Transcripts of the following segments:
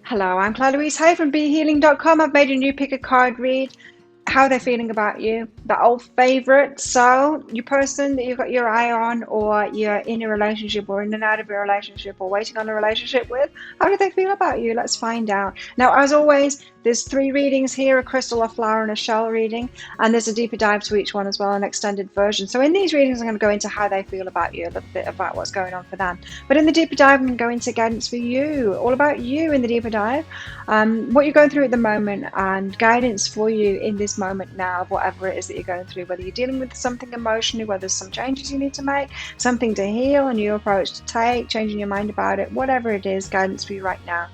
Hello, I'm Claire Louise Hay from BeHealing.com. I've made a new pick a card read. How they're feeling about you, the old favorite. So, you person that you've got your eye on, or you're in a relationship, or in and out of a relationship, or waiting on a relationship with, how do they feel about you? Let's find out. Now, as always, there's 3 readings here: a crystal, a flower, and a shell reading. And there's a deeper dive to each one as well, an extended version. So in these readings, I'm going to go into how they feel about you, a little bit about what's going on for them. But in the deeper dive, I'm going to go into guidance for you, all about you in the deeper dive, what you're going through at the moment, and guidance for you in this moment now of whatever it is that you're going through, whether you're dealing with something emotionally, whether there's some changes you need to make, something to heal, a new approach to take, changing your mind about it, whatever it is, guidance for you right now.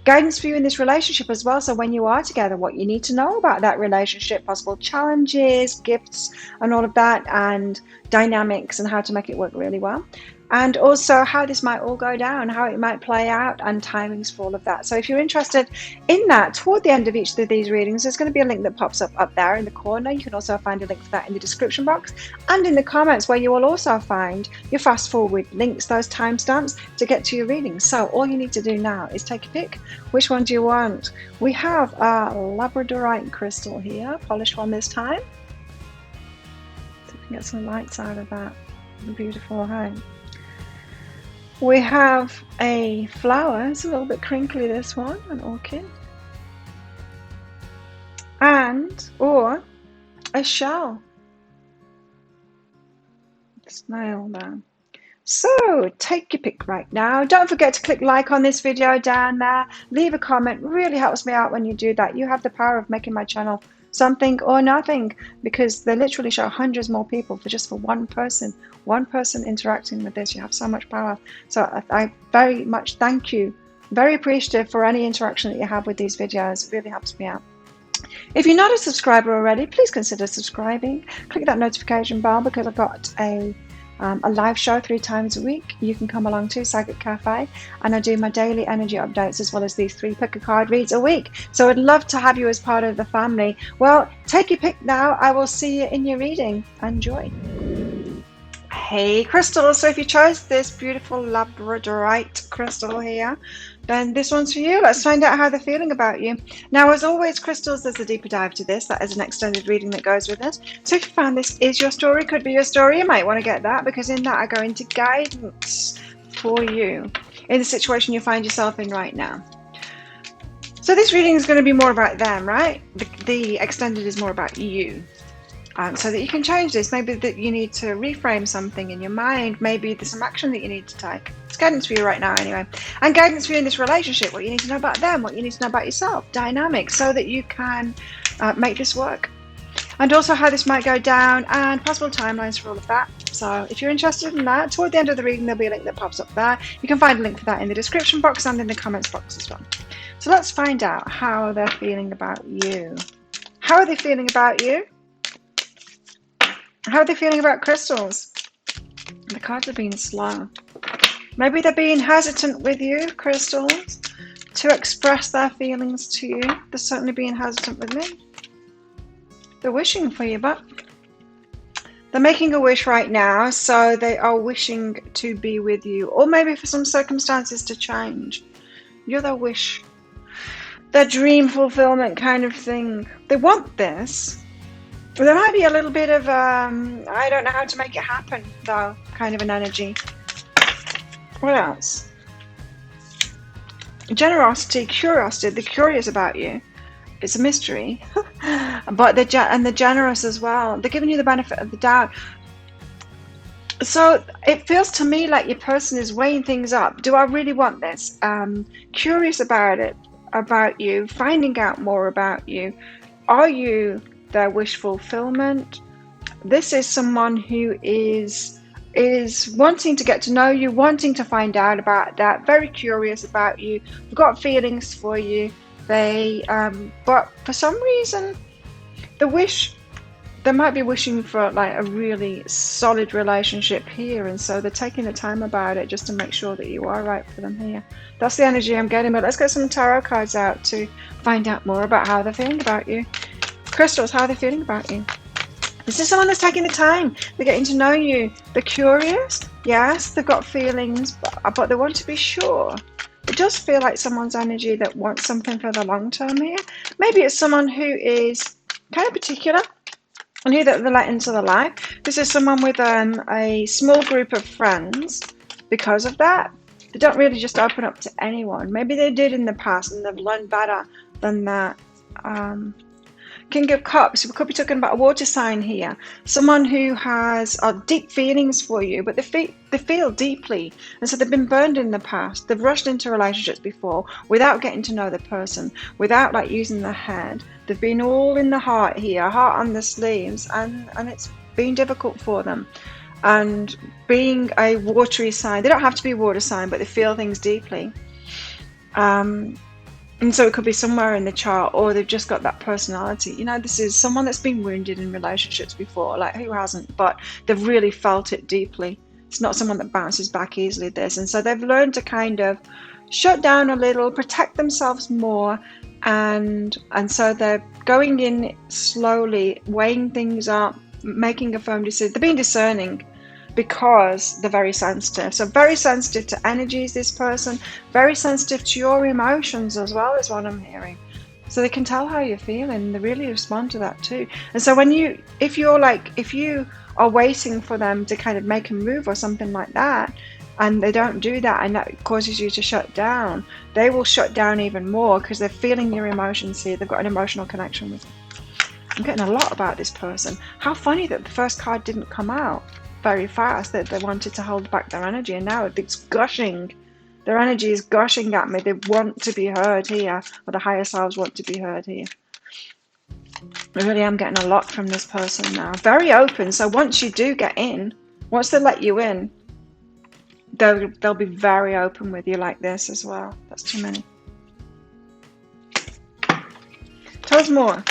Guidance for you in this relationship as well. So when you are together, what you need to know about that relationship, possible challenges, gifts, and all of that, and dynamics, and how to make it work really well. And also how this might all go down, how it might play out, and timings for all of that. So if you're interested in that, toward the end of each of these readings, there's going to be a link that pops up there in the corner. You can also find a link for that in the description box and in the comments, where you will also find your fast forward links, those timestamps, to get to your readings. So all you need to do now is take a pick. Which one do you want? We have a labradorite crystal here, polished one this time. So we can get some lights out of that. Beautiful, hey? We have a flower. It's a little bit crinkly, this one, an orchid. Or a shell. Snail there. So take your pick right now. Don't forget to click like on this video down there. Leave a comment. Really helps me out when you do that. You have the power of making my channel something or nothing, because they literally show hundreds more people for one person interacting with this. You have so much power. So I very much thank you. Very appreciative for any interaction that you have with these videos. It really helps me out. If you're not a subscriber already, please consider subscribing. Click that notification bell, because I've got a live show 3 times a week. You can come along to Psychic Cafe, and I do my daily energy updates as well as these 3 pick a card reads a week. So I'd love to have you as part of the family. Well, take your pick now. I will see you in your reading. Enjoy. Hey crystals, so if you chose this beautiful labradorite crystal here, then this one's for you. Let's find out how they're feeling about you. Now, as always, crystals, there's a deeper dive to this. That is an extended reading that goes with this. So if you found this is your story, could be your story, you might want to get that, because in that I go into guidance for you in the situation you find yourself in right now. So this reading is going to be more about them, right? The extended is more about you. So that you can change this. Maybe that you need to reframe something in your mind. Maybe there's some action that you need to take. It's guidance for you right now anyway. And guidance for you in this relationship, what you need to know about them, what you need to know about yourself, dynamics, so that you can make this work. And also how this might go down, and possible timelines for all of that. So if you're interested in that, toward the end of the reading, there'll be a link that pops up there. You can find a link for that in the description box and in the comments box as well. So let's find out how they're feeling about you. How are they feeling about you? How are they feeling about crystals? The cards are being slow. Maybe they're being hesitant with you, crystals, to express their feelings to you. They're certainly being hesitant with me. They're wishing for you, but they're making a wish right now. So they are wishing to be with you, or maybe for some circumstances to change. You're their wish, their dream fulfillment kind of thing. They want this. There might be a little bit of, I don't know how to make it happen, though, kind of an energy. What else? Generosity, curiosity. They're curious about you. It's a mystery. But they're generous as well. They're giving you the benefit of the doubt. So it feels to me like your person is weighing things up. Do I really want this? Curious about it, about you, finding out more about you. Are you their wish fulfillment? This is someone who is wanting to get to know you, wanting to find out about that, very curious about you, they've got feelings for you. They but for some reason they might be wishing for like a really solid relationship here, and so they're taking the time about it just to make sure that you are right for them here. That's the energy I'm getting. But let's get some tarot cards out to find out more about how they're feeling about you. Crystals, how are they feeling about you? This is someone that's taking the time. They're getting to know you. They're curious. Yes, they've got feelings, but they want to be sure. It does feel like someone's energy that wants something for the long term here. Maybe it's someone who is kind of particular and who that they let into their life. This is someone with a small group of friends. Because of that, they don't really just open up to anyone. Maybe they did in the past and they've learned better than that. King of Cups, we could be talking about a water sign here. Someone who has deep feelings for you, but they feel deeply. And so they've been burned in the past. They've rushed into relationships before without getting to know the person, without like using their head. They've been all in the heart here, heart on the sleeves, and it's been difficult for them. And being a watery sign, they don't have to be a water sign, but they feel things deeply. And so it could be somewhere in the chart, or they've just got that personality. You know, this is someone that's been wounded in relationships before, like who hasn't, but they've really felt it deeply. It's not someone that bounces back easily, this. And so they've learned to kind of shut down a little, protect themselves more. And so they're going in slowly, weighing things up, making a firm decision. They're being discerning, because they're very sensitive. So very sensitive to energies, this person, very sensitive to your emotions as well, is what I'm hearing. So they can tell how you're feeling. They really respond to that too. And so if you are waiting for them to kind of make a move or something like that, and they don't do that, and that causes you to shut down, they will shut down even more because they're feeling your emotions here. They've got an emotional connection with you. I'm getting a lot about this person. How funny that the first card didn't come out very fast, that they wanted to hold back their energy, and now it's gushing. Their energy is gushing at me. They want to be heard here, or the higher selves want to be heard here. I really am getting a lot from this person now. Very open. So once you do get in, once they let you in, they'll be very open with you like this as well. That's too many. Tell us more.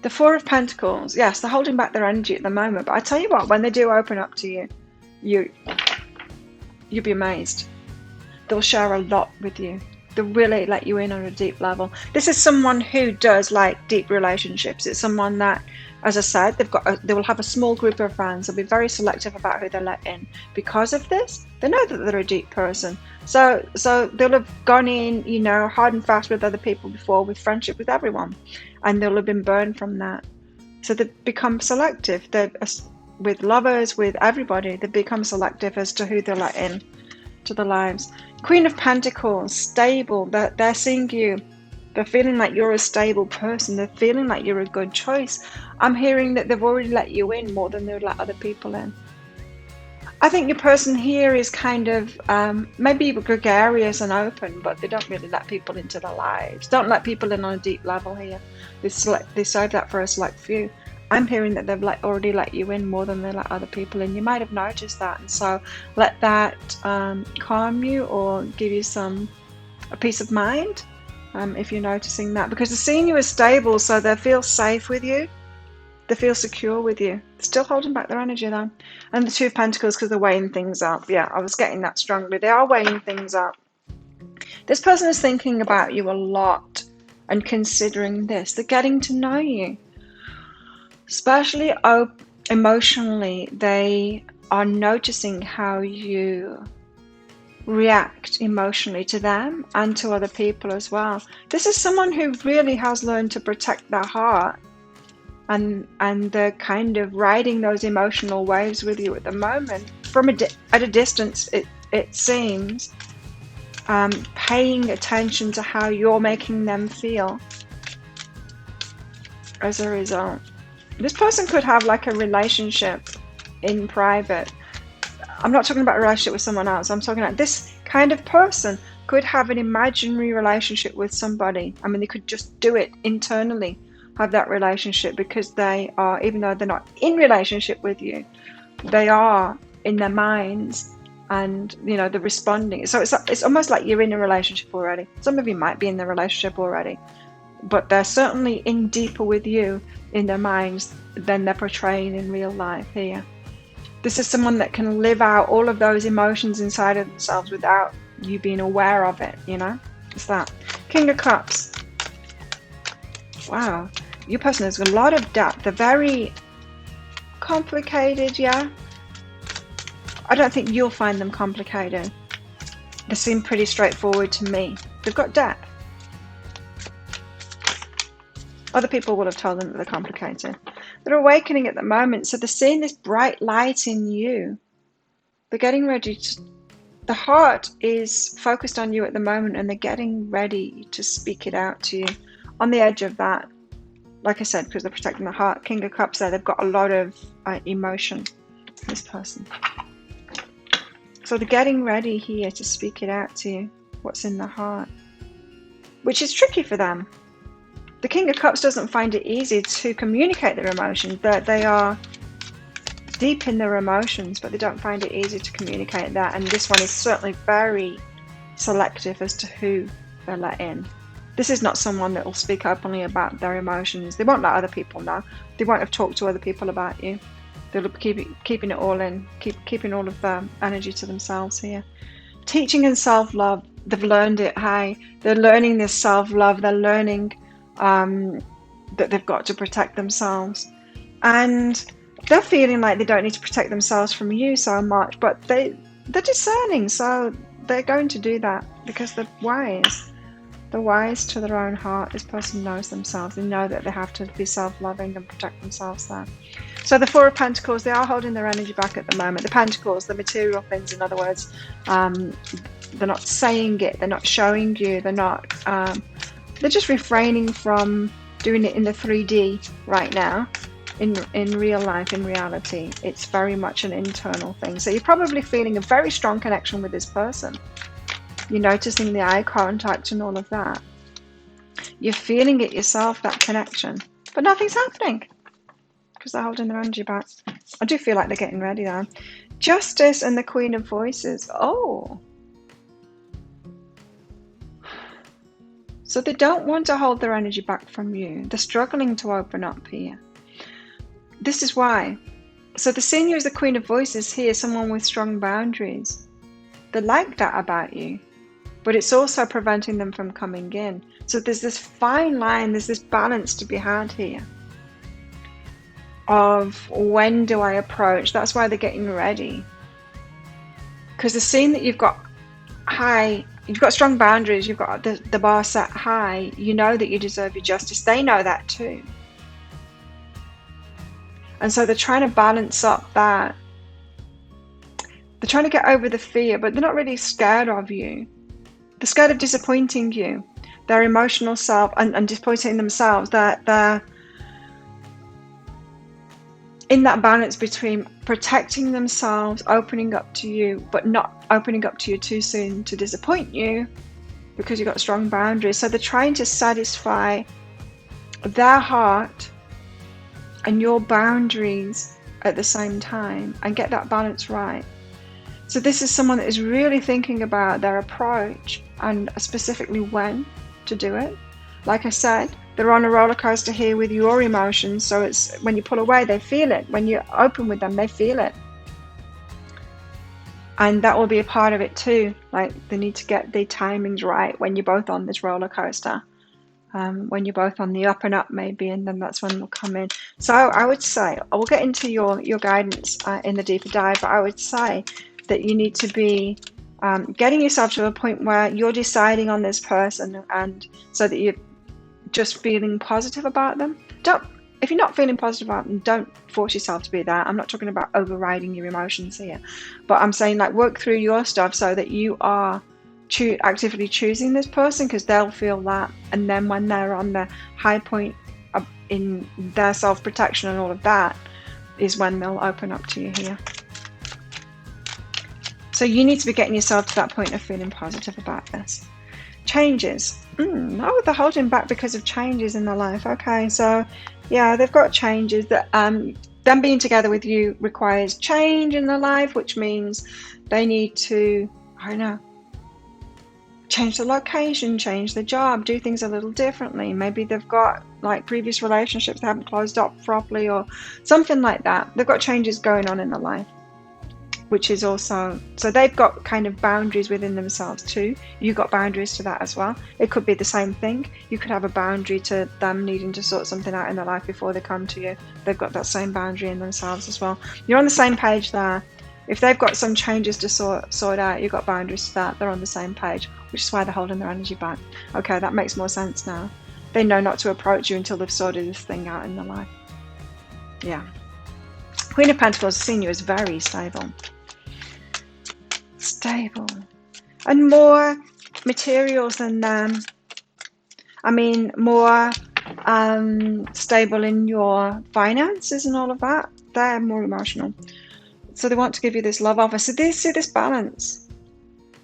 The Four of Pentacles. Yes, they're holding back their energy at the moment. But I tell you what, when they do open up to you, you'll be amazed. They'll share a lot with you. They'll really let you in on a deep level. This is someone who does like deep relationships. It's someone that, as I said, they will have a small group of friends. They'll be very selective about who they let in. Because of this, they know that they're a deep person. So they'll have gone in, you know, hard and fast with other people before, with friendship with everyone. And they'll have been burned from that. So they become selective. With lovers, with everybody, they become selective as to who they let in to their lives. Queen of Pentacles, stable. They're seeing you. They're feeling like you're a stable person. They're feeling like you're a good choice. I'm hearing that they've already let you in more than they've let other people in. I think your person here is kind of maybe gregarious and open, but they don't really let people into their lives. Don't let people in on a deep level here. They save that for a select few. I'm hearing that they've already let you in more than they let other people in. You might have noticed that, and so let that calm you or give you a peace of mind if you're noticing that, because they're seeing you as stable, so they feel safe with you. They feel secure with you. Still holding back their energy though. And the Two of Pentacles, because they're weighing things up. Yeah, I was getting that strongly. They are weighing things up. This person is thinking about you a lot and considering this. They're getting to know you. Especially emotionally, they are noticing how you react emotionally to them and to other people as well. This is someone who really has learned to protect their heart. And they're kind of riding those emotional waves with you at the moment. At a distance, it seems. Paying attention to how you're making them feel as a result. This person could have like a relationship in private. I'm not talking about a relationship with someone else. I'm talking about this kind of person could have an imaginary relationship with somebody. I mean, they could just do it internally. Have that relationship, because they are, even though they're not in relationship with you, they are in their minds, and you know, they're responding. So it's almost like you're in a relationship already. Some of you might be in the relationship already, but they're certainly in deeper with you in their minds than they're portraying in real life here. This is someone that can live out all of those emotions inside of themselves without you being aware of it, you know? It's that. King of Cups. Wow, your person has a lot of depth. They're very complicated, yeah. I don't think you'll find them complicated. They seem pretty straightforward to me. They've got depth. Other people will have told them that they're complicated. They're awakening at the moment, so they're seeing this bright light in you. They're getting ready to... The heart is focused on you at the moment, and they're getting ready to speak it out to you. On the edge of that, like I said, because they're protecting the heart, King of Cups there, they've got a lot of emotion, this person. So they're getting ready here to speak it out to you, what's in the heart, which is tricky for them. The King of Cups doesn't find it easy to communicate their emotions. They are deep in their emotions, but they don't find it easy to communicate that. And this one is certainly very selective as to who they let in. This is not someone that will speak openly about their emotions. They won't let other people know. They won't have talked to other people about you. They'll be keeping it all in, keeping all of the energy to themselves here. Teaching and self-love, they've learned it. They're learning this self-love. They're learning that they've got to protect themselves. And they're feeling like they don't need to protect themselves from you so much, but they're discerning, so they're going to do that because they're wise. They're wise to their own heart. This person knows themselves. They know that they have to be self-loving and protect themselves there. So the Four of Pentacles, they are holding their energy back at the moment. The Pentacles, the material things, in other words, they're not saying it, they're not showing you, they're just refraining from doing it in the 3D right now. In real life, in reality, it's very much an internal thing. So you're probably feeling a very strong connection with this person. You're noticing the eye contact and all of that. You're feeling it yourself, that connection. But nothing's happening because they're holding their energy back. I do feel like they're getting ready though. Justice and the Queen of Voices. Oh. So they don't want to hold their energy back from you. They're struggling to open up here. This is why. So the senior is the Queen of Voices here, someone with strong boundaries. They like that about you, but it's also preventing them from coming in. So there's this fine line, there's this balance to be had here of when do I approach. That's why they're getting ready. Because they're seeing that you've got strong boundaries, you've got the bar set high, you know that you deserve your justice. They know that too. And so they're trying to balance up that. They're trying to get over the fear, but they're not really scared of you. They're scared of disappointing you. Their emotional self and disappointing themselves. They're in that balance between protecting themselves, opening up to you, but not opening up to you too soon to disappoint you because you've got strong boundaries. So they're trying to satisfy their heart and your boundaries at the same time and get that balance right. So this is someone that is really thinking about their approach and specifically when to do it. Like I said, they're on a roller coaster here with your emotions. So it's when you pull away, they feel it. When you're open with them, they feel it. And that will be a part of it too. Like they need to get the timings right when you're both on this roller coaster. When you're both on the up and up maybe, and then that's when they'll come in. So I would say, we'll get into your guidance in the deeper dive, but I would say that you need to be getting yourself to a point where you're deciding on this person, and so that you're just feeling positive about them. If you're not feeling positive about them, don't force yourself to be that. I'm not talking about overriding your emotions here, but I'm saying like work through your stuff so that you are actively choosing this person, because they'll feel that, and then when they're on the high point in their self-protection and all of that is when they'll open up to you here. So you need to be getting yourself to that point of feeling positive about this. Changes. Oh, they're holding back because of changes in their life. Okay, so yeah, they've got changes that them being together with you requires change in their life, which means they need to, I don't know, change the location, change the job, do things a little differently. Maybe they've got like previous relationships that haven't closed up properly or something like that. They've got changes going on in their life, which is also, so they've got kind of boundaries within themselves too. You've got boundaries to that as well. It could be the same thing. You could have a boundary to them needing to sort something out in their life before they come to you. They've got that same boundary in themselves as well. You're on the same page there. If they've got some changes to sort out, you've got boundaries to that. They're on the same page, which is why they're holding their energy back. Okay, that makes more sense now. They know not to approach you until they've sorted this thing out in their life. Yeah. Queen of Pentacles, seeing you as very stable. Stable. And more materials than them. I mean, more stable in your finances and all of that. They're more emotional. So they want to give you this love offer. So they see this balance.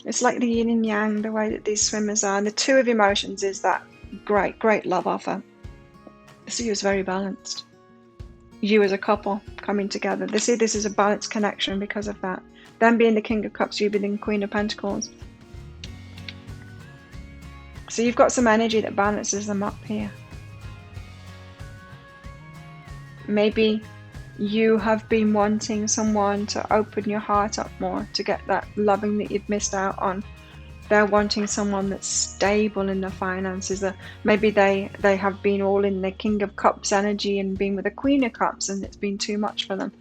It's like the yin and yang, the way that these swimmers are. And the two of emotions is that great love offer. They see you as very balanced. You as a couple coming together. They see this as a balanced connection because of that. Them being the King of Cups, you being the Queen of Pentacles. So you've got some energy that balances them up here. Maybe you have been wanting someone to open your heart up more, to get that loving that you've missed out on. They're wanting someone that's stable in their finances. Maybe they have been all in the King of Cups energy and been with the Queen of Cups, and it's been too much for them.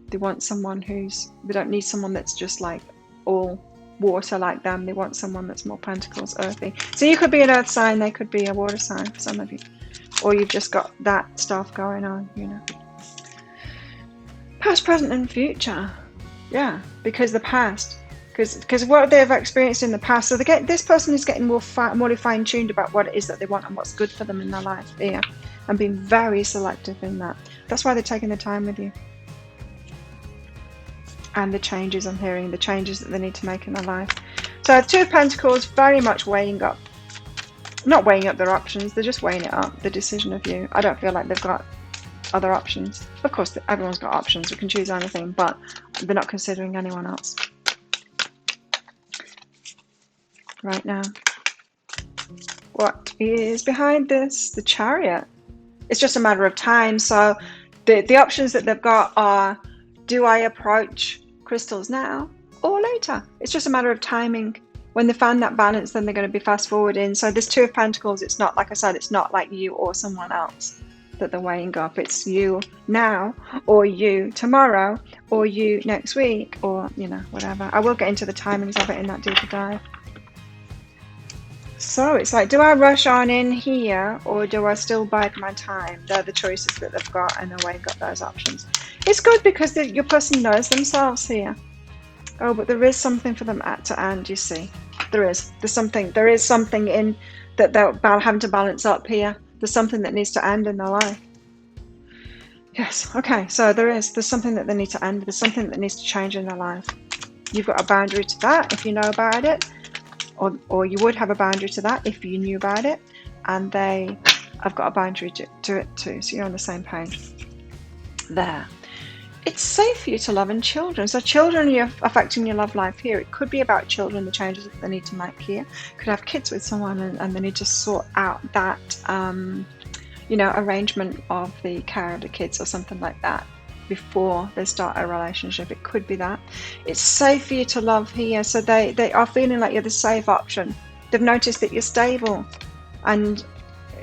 They want someone they don't need someone that's just like all water like them. They want someone that's more Pentacles, earthy. So you could be an earth sign, they could be a water sign for some of you. Or you've just got that stuff going on, you know. Past, present, and future. Yeah, because the past. Because what they've experienced in the past. So this person is getting more fine-tuned about what it is that they want and what's good for them in their life here. And being very selective in that. That's why they're taking the time with you. And the changes I'm hearing, the changes that they need to make in their life. So Two of Pentacles, very much weighing up. Not weighing up their options, they're just weighing it up. The decision of you. I don't feel like they've got other options. Of course, everyone's got options. We can choose anything, but they're not considering anyone else right now. What is behind this? The Chariot. It's just a matter of time. So the options that they've got are, do I approach crystals now or later? It's just a matter of timing. When they find that balance, then they're going to be fast forwarding. So this Two of Pentacles, it's not, like I said, it's not like you or someone else that they're weighing up. It's you now, or you tomorrow, or you next week, or, you know, whatever. I will get into the timings of it in that deeper dive. So it's like, do I rush on in here, or do I still bide my time? They're the choices that they've got, and they're weighing up those options. It's good because your person knows themselves here. Oh, but there is something for them to end, you see. There is something in that they're having to balance up here. There's something that needs to end in their life. Yes, okay, so there's something that they need to end. There's something that needs to change in their life. You've got a boundary to that if you know about it. Or you would have a boundary to that if you knew about it. And they have got a boundary to it too. So you're on the same page. There. It's safe for you to love in children. So children are affecting your love life here. It could be about children, the changes that they need to make here. Could have kids with someone and they need to sort out that, arrangement of the care of the kids or something like that before they start a relationship. It could be that. It's safe for you to love here. So they are feeling like you're the safe option. They've noticed that you're stable. And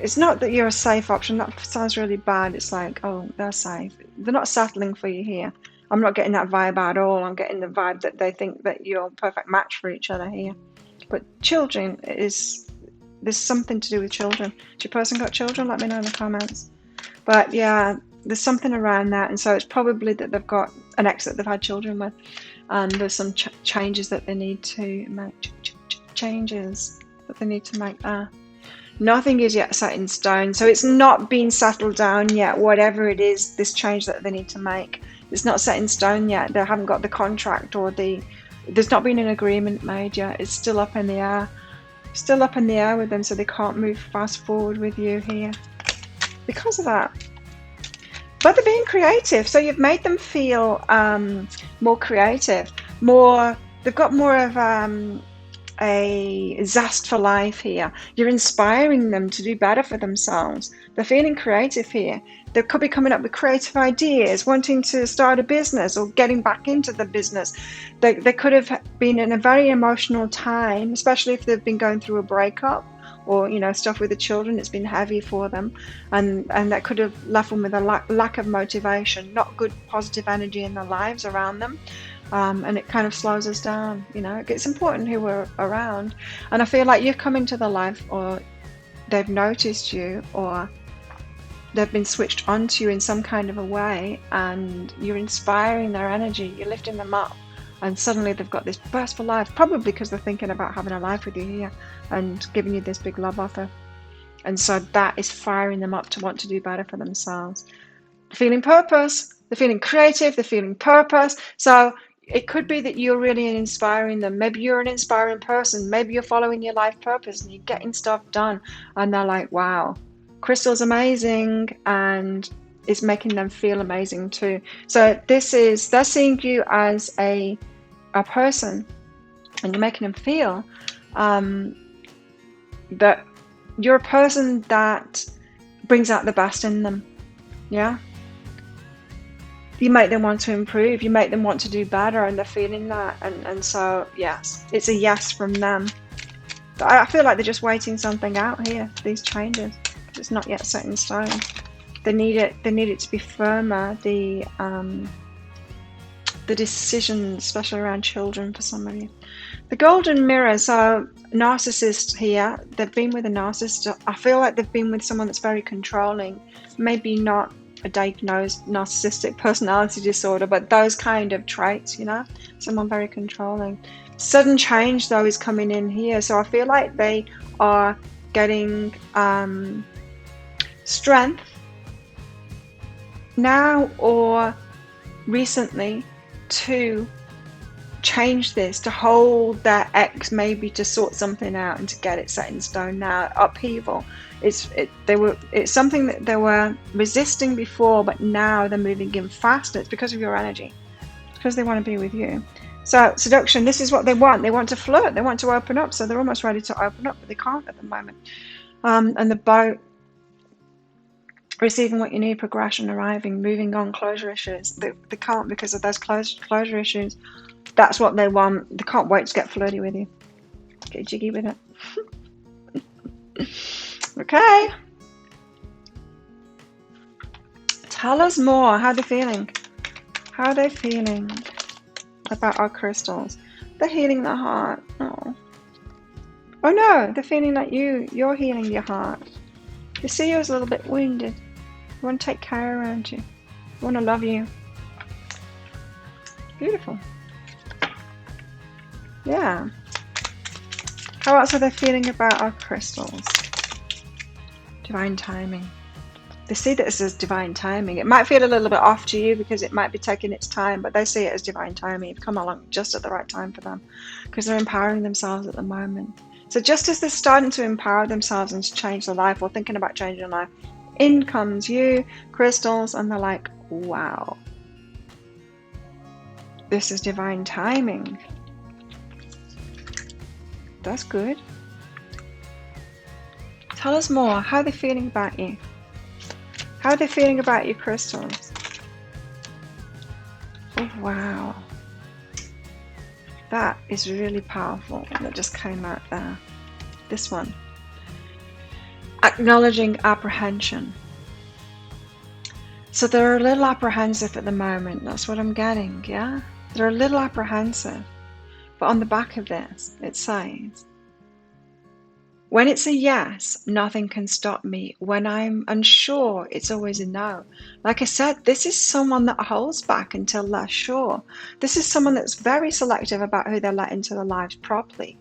it's not that you're a safe option. That sounds really bad. It's like, oh, they're safe. They're not settling for you here. I'm not getting that vibe at all. I'm getting the vibe that they think that you're a perfect match for each other here. But children there's something to do with children. Has your person got children? Let me know in the comments. But yeah, there's something around that. And so it's probably that they've got an ex that they've had children with. And there's some changes that they need to make. Changes that they need to make there. Nothing is yet set in stone, so it's not been settled down yet. Whatever it is, this change that they need to make, it's not set in stone yet. They haven't got the contract or there's not been an agreement made yet. It's still up in the air. Still up in the air with them, so they can't move fast forward with you here because of that. But they're being creative, so you've made them feel more creative, they've got more of a zest for life here. You're inspiring them to do better for themselves. They're feeling creative here. They could be coming up with creative ideas, wanting to start a business or getting back into the business. They could have been in a very emotional time, especially if they've been going through a breakup or, stuff with the children. It's been heavy for them, and that could have left them with a lack of motivation, not good positive energy in their lives around them. And it kind of slows us down. It's important who we're around. And I feel like you've come into the life, or they've noticed you, or they've been switched onto you in some kind of a way, and you're inspiring their energy, you're lifting them up, and suddenly they've got this burst for life, probably because they're thinking about having a life with you here and giving you this big love offer. And so that is firing them up to want to do better for themselves. They're feeling purpose, they're feeling creative, they're feeling purpose. So it could be that you're really inspiring them. Maybe you're an inspiring person. Maybe you're following your life purpose and you're getting stuff done. And they're like, wow, Crystal's amazing. And it's making them feel amazing too. So they're seeing you as a person, and you're making them feel that you're a person that brings out the best in them. Yeah. You make them want to improve, you make them want to do better, and they're feeling that. And so, yes, it's a yes from them. I feel like they're just waiting something out here, these changes. It's not yet set in stone. They need it to be firmer, the decisions, especially around children for some of you. The golden mirror, so narcissist here, they've been with a narcissist. I feel like they've been with someone that's very controlling, maybe not a diagnosed narcissistic personality disorder, but those kind of traits, someone very controlling. Sudden change though is coming in here, so I feel like they are getting strength now or recently to change this, to hold their ex, maybe to sort something out and to get it set in stone now. Upheaval. It's something that they were resisting before, but now they're moving in faster. It's because of your energy. It's because they want to be with you. So seduction, this is what they want. They want to flirt. They want to open up. So they're almost ready to open up, but they can't at the moment. And the boat, receiving what you need, progression, arriving, moving on, closure issues. They can't because of those closure issues. That's what they want. They can't wait to get flirty with you. Get jiggy with it. Okay. Tell us more. How are they feeling? How are they feeling about our crystals? They're healing their heart. Oh no, they're feeling like you're healing your heart. They see you as a little bit wounded. They want to take care around you. They want to love you. Beautiful. Yeah. How else are they feeling about our crystals? Divine timing. They see this as divine timing. It might feel a little bit off to you because it might be taking its time, but they see it as divine timing. You've come along just at the right time for them because they're empowering themselves at the moment. So just as they're starting to empower themselves and to change their life or thinking about changing their life, in comes you, crystals, and they're like, wow, this is divine timing. That's good. Tell us more. How are they feeling about you? How are they feeling about your crystals? Oh, wow. That is really powerful. That just came out there. This one. Acknowledging apprehension. So they're a little apprehensive at the moment. That's what I'm getting, yeah? They're a little apprehensive. But on the back of this, it says, when it's a yes, nothing can stop me. When I'm unsure, it's always a no. Like I said, this is someone that holds back until they're sure. This is someone that's very selective about who they let into their lives properly.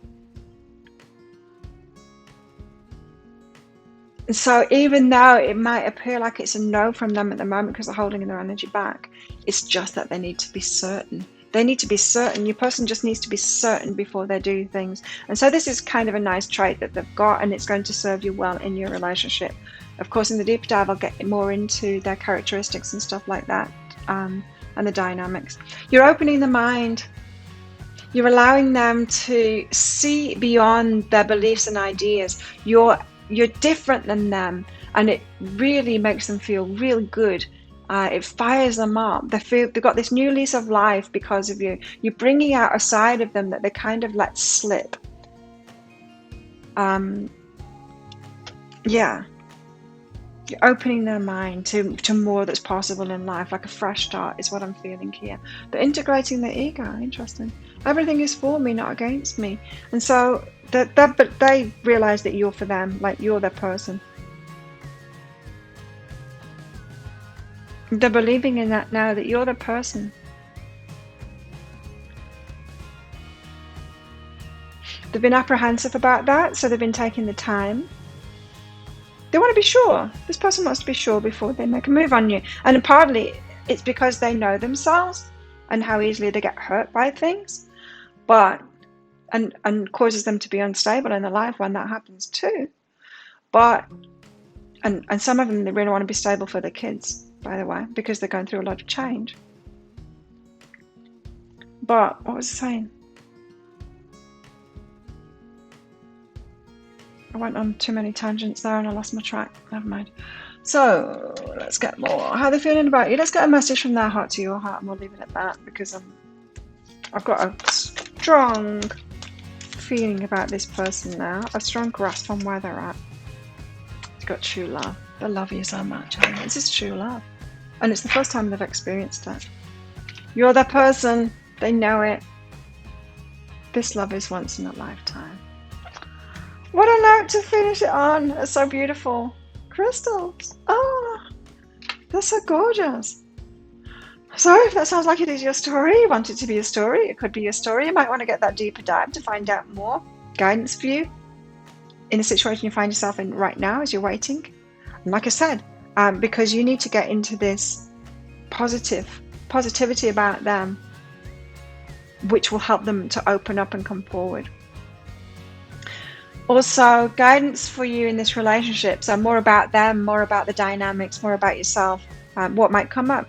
So even though it might appear like it's a no from them at the moment because they're holding their energy back, it's just that they need to be certain. They need to be certain. Your person just needs to be certain before they do things. And so this is kind of a nice trait that they've got, and it's going to serve you well in your relationship. Of course, in the deep dive, I'll get more into their characteristics and stuff like that, and the dynamics. You're opening the mind. You're allowing them to see beyond their beliefs and ideas. You're different than them, and it really makes them feel real good. It fires them up. They've got this new lease of life because of you. You're bringing out a side of them that they kind of let slip. Yeah. You're opening their mind to more that's possible in life, like a fresh start is what I'm feeling here. But integrating the ego, interesting. Everything is for me, not against me. And so but they realize that you're for them, like you're their person. They're believing in that now, that you're the person. They've been apprehensive about that, so they've been taking the time. They want to be sure. This person wants to be sure before they make a move on you. And partly it's because they know themselves and how easily they get hurt by things, but and causes them to be unstable in their life when that happens too. But and some of them, they really want to be stable for their kids, by the way, because they're going through a lot of change. But what was I saying? I went on too many tangents there and I lost my track. Never mind. So let's get more. How are they feeling about you? Let's get a message from their heart to your heart, and we'll leave it at that, because I've got a strong feeling about this person now, a strong grasp on where they're at. It's got true love. They love you so much. This is true love, and it's the first time they've experienced it. You're that person. They know it. This love is once in a lifetime. What a note to finish it on. It's so beautiful. Crystals. Oh, they're so gorgeous. So if that sounds like it is your story, you want it to be a story, it could be your story. You might want to get that deeper dive to find out more guidance for you in the situation you find yourself in right now as you're waiting. And like I said, because you need to get into this positivity about them, which will help them to open up and come forward. Also, guidance for you in this relationship, so more about them, more about the dynamics, more about yourself, what might come up,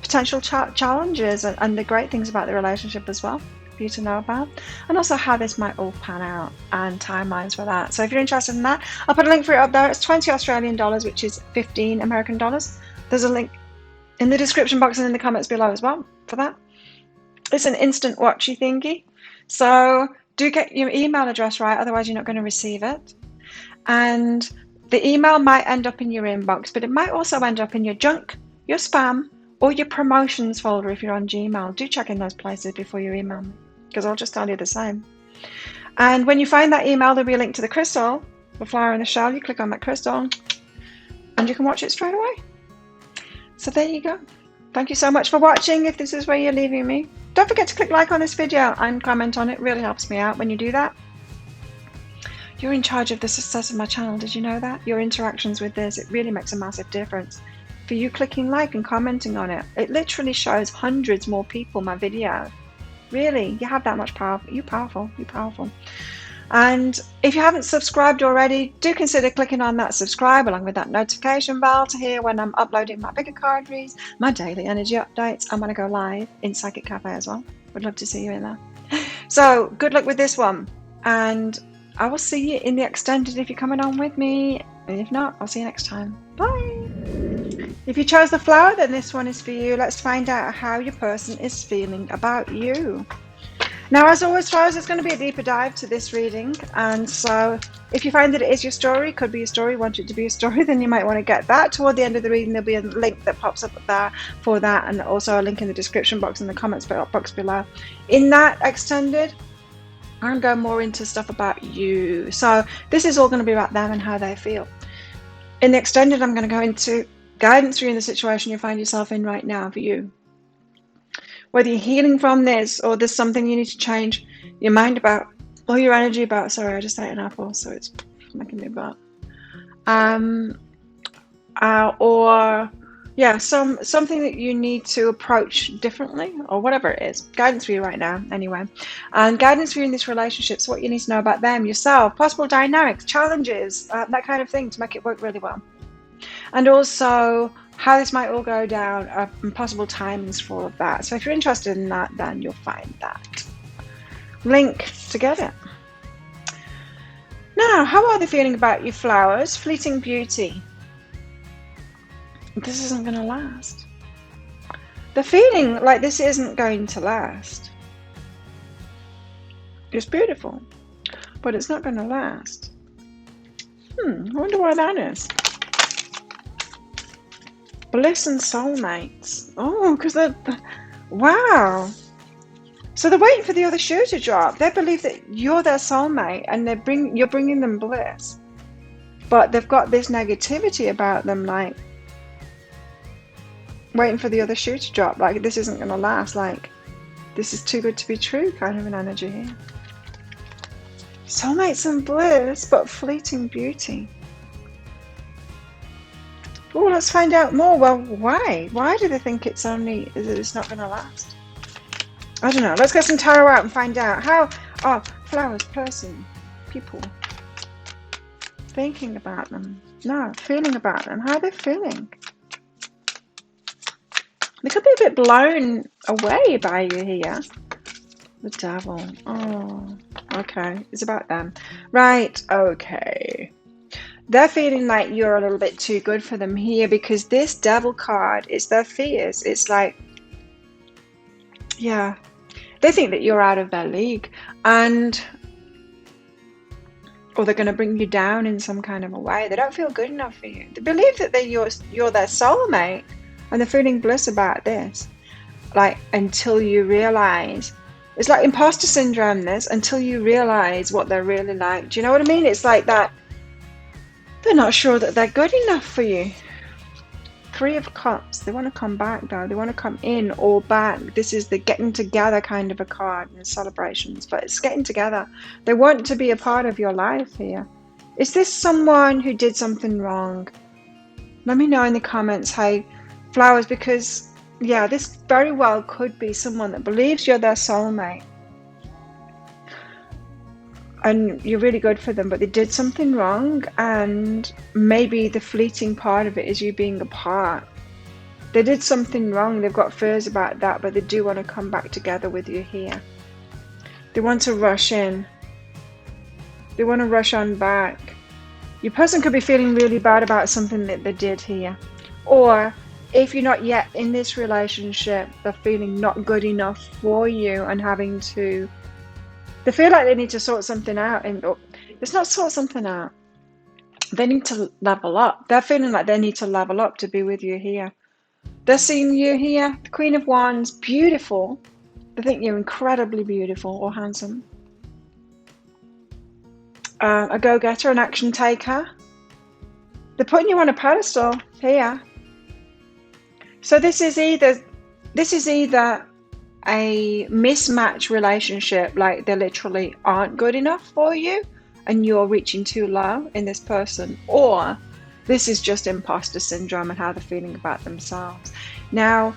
potential challenges, and the great things about the relationship as well for you to know about, and also how this might all pan out and timelines for that. So if you're interested in that, I'll put a link for it up there. It's 20 Australian dollars, which is 15 American dollars. There's a link in the description box and in the comments below as well for that. It's an instant watchy thingy, so do get your email address right, otherwise you're not going to receive it. And the email might end up in your inbox, but it might also end up in your junk, your spam, or your promotions folder if you're on Gmail. Do check in those places before you email me, because I'll just tell you the same. And when you find that email, there'll be a link to the crystal, the flower in the shell. You click on that crystal and you can watch it straight away. So there you go. Thank you so much for watching. If this is where you're leaving me, don't forget to click like on this video and comment on it. It really helps me out when you do that. You're in charge of the success of my channel. Did you know that? Your interactions with this, it really makes a massive difference. For you clicking like and commenting on it, it literally shows hundreds more people my video. Really, you have that much power. You're powerful. You're powerful. And if you haven't subscribed already, do consider clicking on that subscribe along with that notification bell to hear when I'm uploading my bigger card reads, my daily energy updates. I'm going to go live in Psychic Cafe as well. Would love to see you in there. So good luck with this one, and I will see you in the extended if you're coming on with me, and if not, I'll see you next time. Bye. If you chose the flower, then this one is for you. Let's find out how your person is feeling about you. Now, as always, flowers, there's going to be a deeper dive to this reading, and so if you find that it is your story, could be a story, want it to be a story, then you might want to get that. Toward the end of the reading, there'll be a link that pops up there for that, and also a link in the description box and the comments box below. In that extended, I'm going to go more into stuff about you. So this is all going to be about them and how they feel. In the extended, I'm going to go into guidance for you in the situation you find yourself in right now for you. Whether you're healing from this or there's something you need to change your mind about or your energy about. Sorry, I just ate an apple, so it's making me burp. Or yeah, something that you need to approach differently, or whatever it is. Guidance for you right now, anyway. And guidance for you in this relationship, so what you need to know about them, yourself, possible dynamics, challenges, that kind of thing to make it work really well. And also how this might all go down, and possible timings for all of that. So if you're interested in that, then you'll find that link to get it. Now, how are they feeling about your flowers? Fleeting beauty. This isn't going to last. They're feeling like this isn't going to last. It's beautiful, but it's not going to last. I wonder why that is. Bliss and soulmates. Oh, because wow. So they're waiting for the other shoe to drop. They believe that you're their soulmate and you're bringing them bliss. But they've got this negativity about them, like waiting for the other shoe to drop. Like, this isn't going to last. Like, this is too good to be true kind of an energy here. Soulmates and bliss, but fleeting beauty. Oh, let's find out more. Well, why? Why do they think it's not going to last? I don't know. Let's get some tarot out and find out. How are flowers, person, people thinking about them? No, feeling about them. How are they feeling? They could be a bit blown away by you here. The devil. Oh, okay. It's about them. Right, okay. They're feeling like you're a little bit too good for them here because this devil card is their fears. It's like, yeah. They think that you're out of their league, or they're going to bring you down in some kind of a way. They don't feel good enough for you. They believe that you're their soulmate, and they're feeling bliss about this. Like, until you realize, it's like imposter syndrome, this, until you realize what they're really like. Do you know what I mean? It's like that. They're not sure that they're good enough for you. Three of Cups. They want to come back, though. They want to come in or back. This is the getting together kind of a card in celebrations, but it's getting together. They want to be a part of your life here. Is this someone who did something wrong? Let me know in the comments, hey, flowers, because, yeah, this very well could be someone that believes you're their soulmate. And you're really good for them, but they did something wrong, and maybe the fleeting part of it is you being apart. They did something wrong, they've got fears about that, but they do want to come back together with you here. They want to rush in. They want to rush on back. Your person could be feeling really bad about something that they did here. Or if you're not yet in this relationship, they're feeling not good enough for you and having to... They feel like they need to sort something out, and it's not sort something out. They need to level up. They're feeling like they need to level up to be with you here. They're seeing you here, the Queen of Wands, beautiful. They think you're incredibly beautiful or handsome. A go-getter, an action taker. They're putting you on a pedestal here. So this is either a mismatch relationship, like they literally aren't good enough for you and you're reaching too low in this person, or this is just imposter syndrome and how they're feeling about themselves. Now,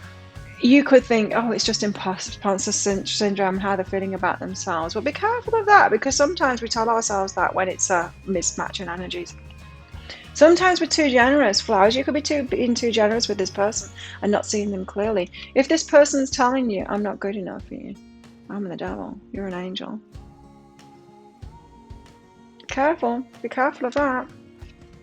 you could think, oh, it's just imposter syndrome and how they're feeling about themselves. Well, be careful of that, because sometimes we tell ourselves that when it's a mismatch in energies. Sometimes we're too generous, flowers. You could be being too generous with this person and not seeing them clearly. If this person's telling you, I'm not good enough for you, I'm the devil, you're an angel. Careful, be careful of that.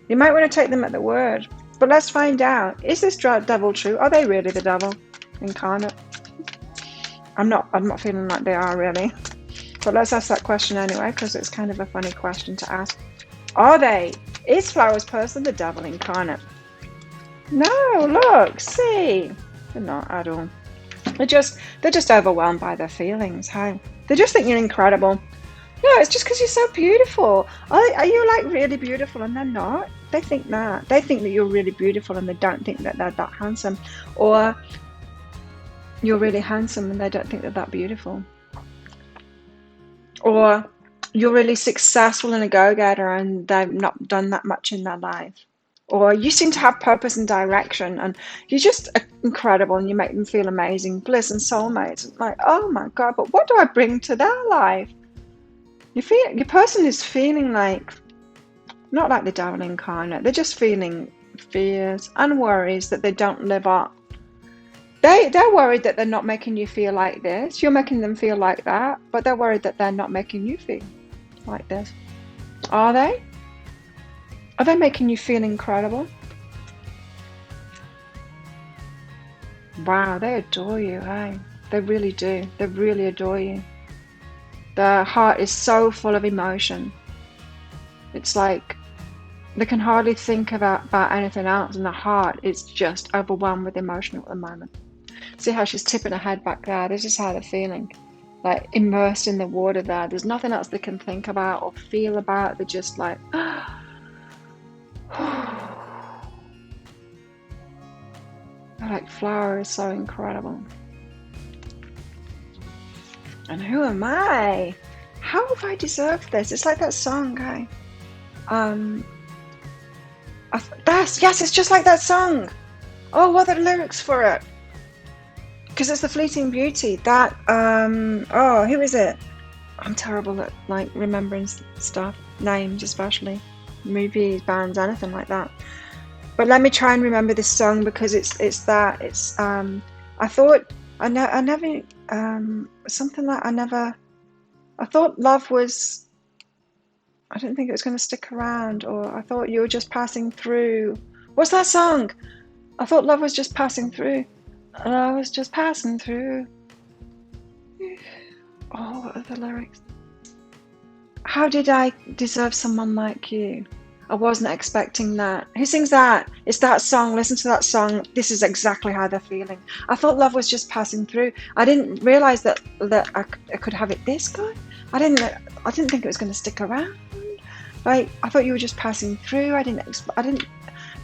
You might want to take them at the word. But let's find out, is this devil true? Are they really the devil incarnate? I'm not feeling like they are really. But let's ask that question anyway, because it's kind of a funny question to ask. Are they? Is Flowers person the devil incarnate? No, look, see. They're not at all. They're just overwhelmed by their feelings. Hey, they just think you're incredible. No, it's just because you're so beautiful. Are you like really beautiful and they're not? They think that. They think that you're really beautiful and they don't think that they're that handsome. Or you're really handsome and they don't think they're that beautiful. Or you're really successful and a go-getter and they've not done that much in their life. Or you seem to have purpose and direction and you're just incredible and you make them feel amazing. Bliss and soulmates. Like, oh my God, but what do I bring to their life? Your person is feeling like, not like the devil incarnate, they're just feeling fears and worries that they don't live up. They're worried that they're not making you feel like this. You're making them feel like that, but they're worried that they're not making you feel like this. Are they? Are they making you feel incredible? Wow, they adore you, hey? They really do. They really adore you. Their heart is so full of emotion. It's like they can hardly think about anything else, and the heart is just overwhelmed with emotion at the moment. See how she's tipping her head back there? This is how they're feeling. Like immersed in the water there. There's nothing else they can think about or feel about. They're just like, they're like flowers, so incredible. And who am I? How have I deserved this? It's like that song, guy. Yes, it's just like that song. Oh, what are the lyrics for it? Because it's the Fleeting Beauty. That, oh, who is it? I'm terrible at like remembering stuff, names especially, movies, bands, anything like that. But let me try and remember this song because it's I thought I never something like I thought love was, I didn't think it was going to stick around, or I thought you were just passing through. What's that song? I thought love was just passing through. I was just passing through. Oh, what are the lyrics? How did I deserve someone like you? I wasn't expecting that. Who sings that? It's that song. Listen to that song. This is exactly how they're feeling. I thought love was just passing through. I didn't realize that I could have it this good. I didn't think it was going to stick around. Like, I thought you were just passing through.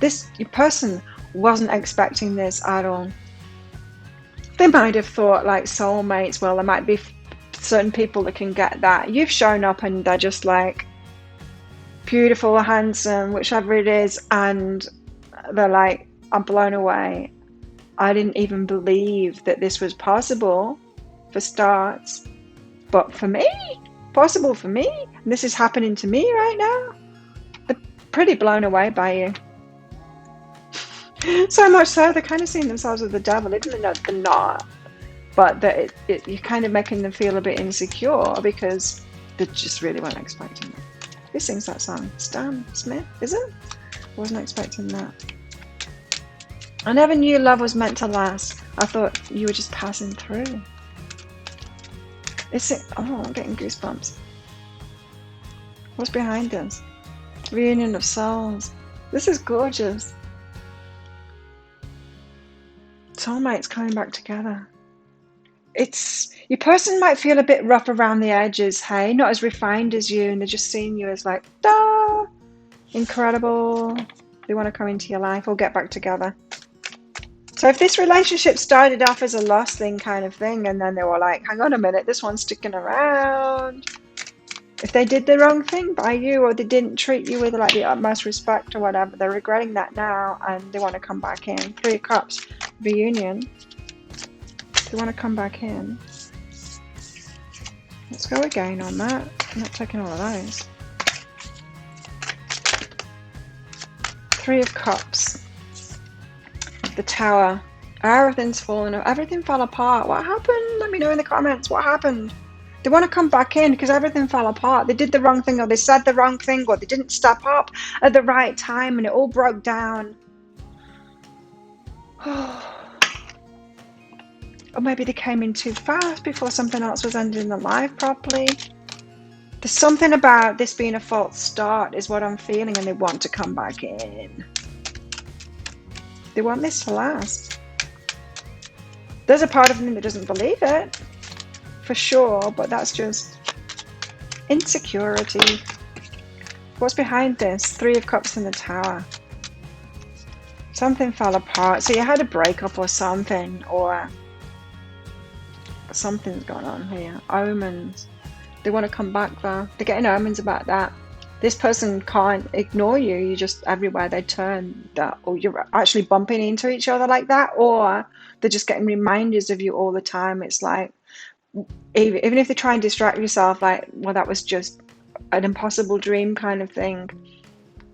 This person wasn't expecting this at all. They might have thought like soulmates. Well, there might be certain people that can get that. You've shown up and they're just like beautiful, handsome, whichever it is, and they're like, I'm blown away. I didn't even believe that this was possible, for starts. But for me, possible for me, and this is happening to me right now. They're pretty blown away by you. So much so they're kind of seeing themselves as the devil, even though they're not. But that you're kind of making them feel a bit insecure because they just really weren't expecting it. Who sings that song? Stan Smith, is it? Wasn't expecting that. I never knew love was meant to last. I thought you were just passing through. Oh, I'm getting goosebumps. What's behind this? Reunion of souls. This is gorgeous. Soulmates coming back together. Your person might feel a bit rough around the edges, hey, not as refined as you, and they're just seeing you as like, da, incredible. They want to come into your life or get back together. So if this relationship started off as a lost thing kind of thing, and then they were like, hang on a minute, this one's sticking around. If they did the wrong thing by you, or they didn't treat you with like the utmost respect or whatever, they're regretting that now and they want to come back in. 3 of Cups, reunion. They want to come back in. Let's go again on that. I'm not taking all of those. 3 of Cups. The Tower. Everything's fallen. Everything fell apart. What happened? Let me know in the comments. What happened? They want to come back in because everything fell apart. They did the wrong thing, or they said the wrong thing, or they didn't step up at the right time and it all broke down. Or maybe they came in too fast before something else was ending their life properly. There's something about this being a false start is what I'm feeling, and they want to come back in. They want this to last. There's a part of them that doesn't believe it, for sure, but that's just insecurity. What's behind this? 3 of Cups in the Tower. Something fell apart. So you had a breakup or something, or something's going on here. Omens. They want to come back though. They're getting omens about that. This person can't ignore you. You just, everywhere they turn, that, or you're actually bumping into each other like that, or they're just getting reminders of you all the time. It's like, even if they try and distract yourself, like, well, that was just an impossible dream kind of thing.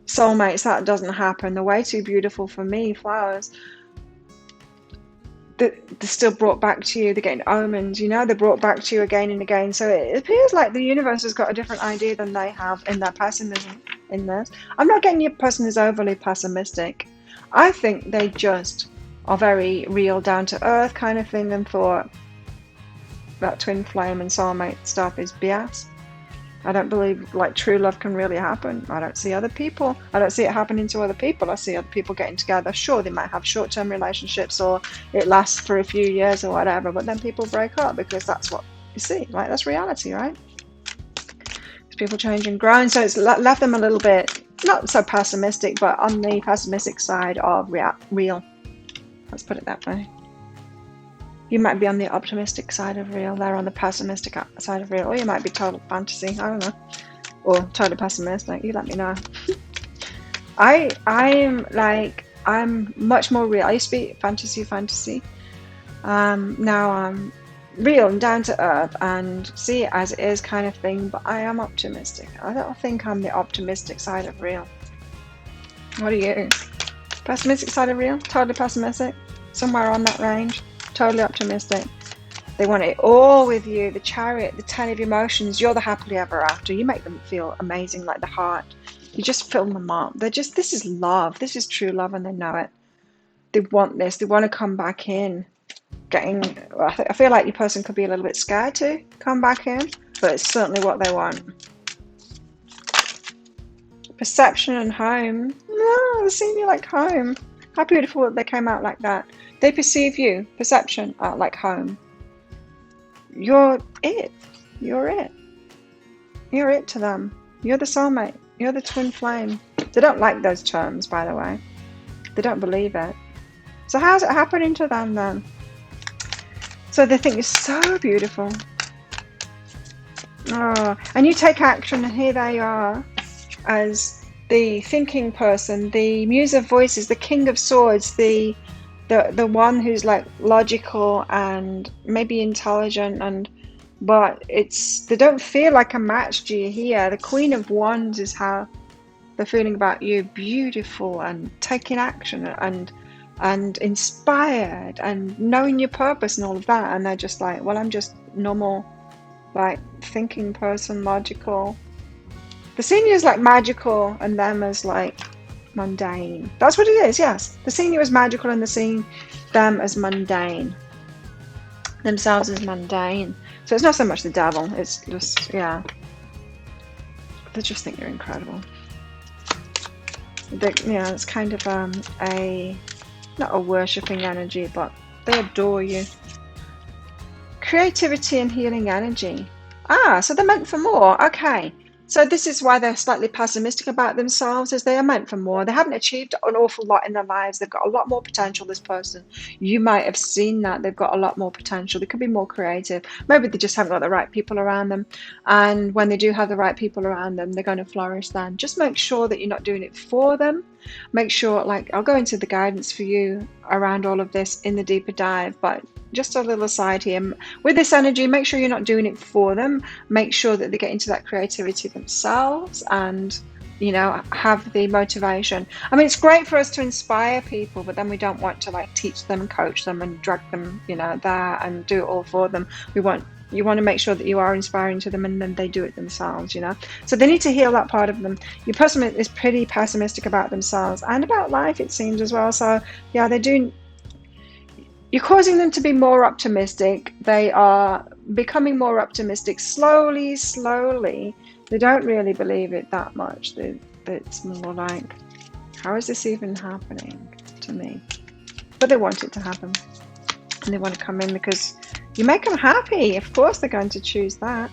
Soulmates, that doesn't happen. They're way too beautiful for me. Flowers. They're still brought back to you. They're getting omens, you know, they're brought back to you again and again. So it appears like the universe has got a different idea than they have in their pessimism in this. I'm not getting your person is overly pessimistic. I think they just are very real, down to earth kind of thing, and thought that twin flame and soulmate stuff is BS. I don't believe like true love can really happen. I don't see other people. I don't see it happening to other people. I see other people getting together. Sure, they might have short-term relationships or it lasts for a few years or whatever, but then people break up because that's what you see. Like, that's reality, right? It's people change and grow. And so it's left them a little bit, not so pessimistic, but on the pessimistic side of real. Let's put it that way. You might be on the optimistic side of real. They're on the pessimistic side of real. Or you might be total fantasy. I don't know. Or totally pessimistic. You let me know. I'm much more real. I used to be fantasy. Now I'm real and down to earth and see it as it is kind of thing. But I am optimistic. I don't think I'm the optimistic side of real. What are you? Pessimistic side of real? Totally pessimistic? Somewhere on that range? Totally optimistic. They want it all with you. The chariot, the 10 of emotions. You're the happily ever after. You make them feel amazing, like the heart. You just fill them up. This is love. This is true love, and they know it. They want this. They want to come back in. I feel like your person could be a little bit scared to come back in, but it's certainly what they want. Perception and home. No, they're seeing you like home. How beautiful that they came out like that. They perceive you, perception, like home. You're it. You're it. You're it to them. You're the soulmate. You're the twin flame. They don't like those terms, by the way. They don't believe it. So how's it happening to them then? So they think you're so beautiful. Oh, and you take action, and here they are as the thinking person, the muse of voices, the king of swords, the one who's like logical and maybe intelligent, but they don't feel like a match to you here. The Queen of Wands is how they're feeling about you. Beautiful and taking action and inspired and knowing your purpose and all of that. And they're just like, well, I'm just normal, like thinking person, logical. The senior is like magical and them as like mundane. That's what it is, yes. The senior is magical and the seeing them as mundane. Themselves as mundane. So it's not so much the devil, it's just, yeah. They just think you're incredible. It's kind of not a worshipping energy, but they adore you. Creativity and healing energy. So they're meant for more. Okay. So this is why they're slightly pessimistic about themselves, as they are meant for more. They haven't achieved an awful lot in their lives. They've got a lot more potential, this person. You might have seen that. They've got a lot more potential. They could be more creative. Maybe they just haven't got the right people around them. And when they do have the right people around them, they're going to flourish then. Just make sure that you're not doing it for them. Make sure, like, I'll go into the guidance for you around all of this in the deeper dive, but just a little aside here. With this energy, make sure you're not doing it for them. Make sure that they get into that creativity themselves and, have the motivation. I mean, it's great for us to inspire people, but then we don't want to like teach them and coach them and drag them, there and do it all for them. You want to make sure that you are inspiring to them and then they do it themselves, So they need to heal that part of them. Your person is pretty pessimistic about themselves and about life, it seems, as well. So, yeah, they're doing... You're causing them to be more optimistic. They are becoming more optimistic slowly. They don't really believe it that much. It's more like, how is this even happening to me? But they want it to happen. And they want to come in because you make them happy. Of course they're going to choose that.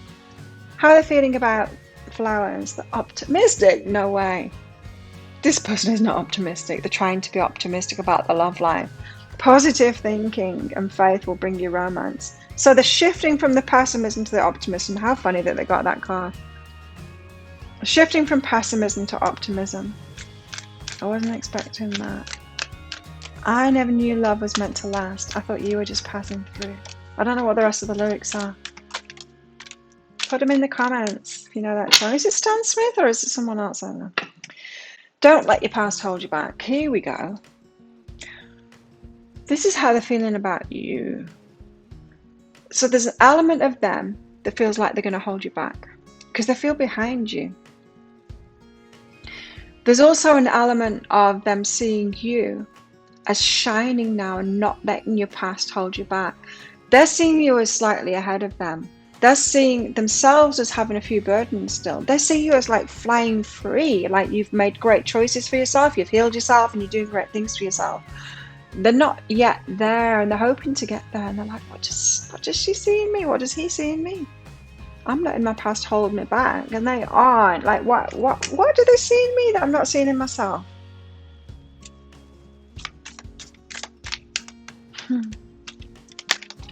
How are they feeling about flowers? They're optimistic? No way. This person is not optimistic. They're trying to be optimistic about the love life. Positive thinking and faith will bring you romance. So they're shifting from the pessimism to the optimism. How funny that they got that card. Shifting from pessimism to optimism. I wasn't expecting that. I never knew love was meant to last. I thought you were just passing through. I don't know what the rest of the lyrics are. Put them in the comments if you know that song. Is it Stan Smith or is it someone else? I don't know. Don't let your past hold you back. Here we go. This is how they're feeling about you. So there's an element of them that feels like they're going to hold you back because they feel behind you. There's also an element of them seeing you as shining now and not letting your past hold you back. They're seeing you as slightly ahead of them. They're seeing themselves as having a few burdens still. They see you as like flying free, like you've made great choices for yourself, you've healed yourself, and you're doing great things for yourself. They're not yet there, and they're hoping to get there, and they're like, what does she see in me? What does he see in me? I'm letting my past hold me back, and they aren't. Like, what do they see in me that I'm not seeing in myself?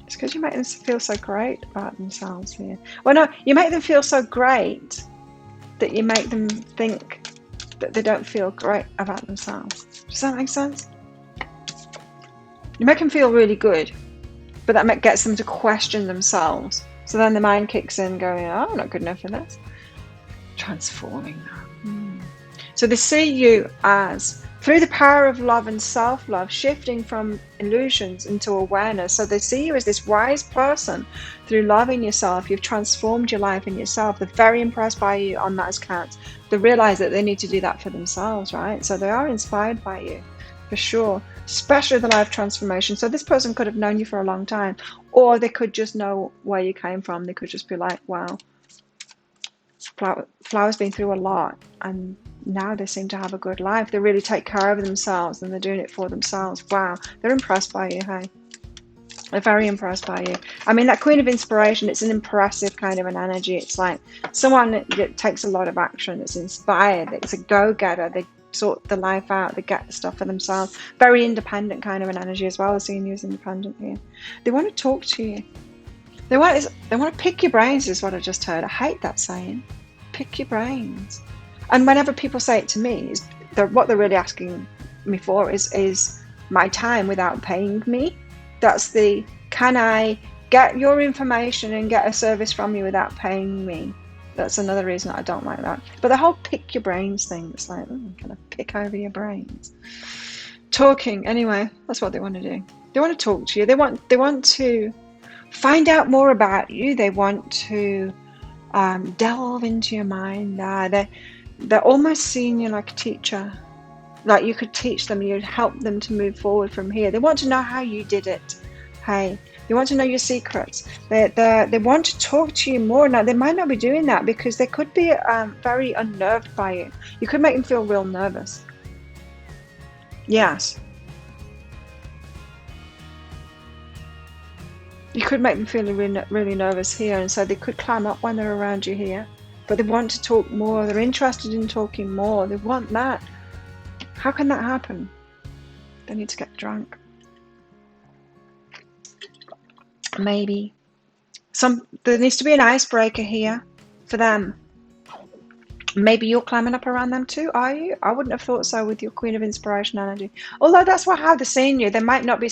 It's because you make them feel so great about themselves here. Well, no, you make them feel so great that you make them think that they don't feel great about themselves. Does that make sense? You make them feel really good, but that gets them to question themselves. So then the mind kicks in going, oh, I'm not good enough for this. Transforming that. So they see you as, through the power of love and self-love, shifting from illusions into awareness. So they see you as this wise person. Through loving yourself, you've transformed your life and yourself. They're very impressed by you on that account. They realize that they need to do that for themselves, right? So they are inspired by you, for sure, especially the life transformation. So this person could have known you for a long time, or they could just know where you came from. They could just be like, wow, Flower's been through a lot, and now they seem to have a good life. They really take care of themselves, and they're doing it for themselves. Wow, they're impressed by you, hey? They're very impressed by you. I mean, that Queen of Inspiration, it's an impressive kind of an energy. It's like someone that takes a lot of action, that's inspired, it's a go-getter. They sort the life out, they get the stuff for themselves. Very independent kind of an energy as well. They're seeing you as independent here. They want to talk to you. They want to pick your brains, is what I just heard. I hate that saying. Pick your brains. And whenever people say it to me, what they're really asking me for is my time without paying me. That's the, can I get your information and get a service from you without paying me? That's another reason I don't like that. But the whole pick your brains thing, it's like, I'm going to pick over your brains. Talking, anyway, that's what they want to do. They want to talk to you. They want to find out more about you. They want to delve into your mind. They're almost seeing you like a teacher. Like you could teach them, you'd help them to move forward from here. They want to know how you did it. Hey, they want to know your secrets. They want to talk to you more. Now, they might not be doing that because they could be very unnerved by you. You could make them feel real nervous. Yes. You could make them feel really nervous here, and so they could clam up when they're around you here. But they want to talk more. They're interested in talking more. They want that. How can that happen? They need to get drunk. Maybe. There needs to be an icebreaker here for them. Maybe you're climbing up around them too, are you? I wouldn't have thought so with your Queen of Inspiration energy. Although that's how they're seeing you. They might not be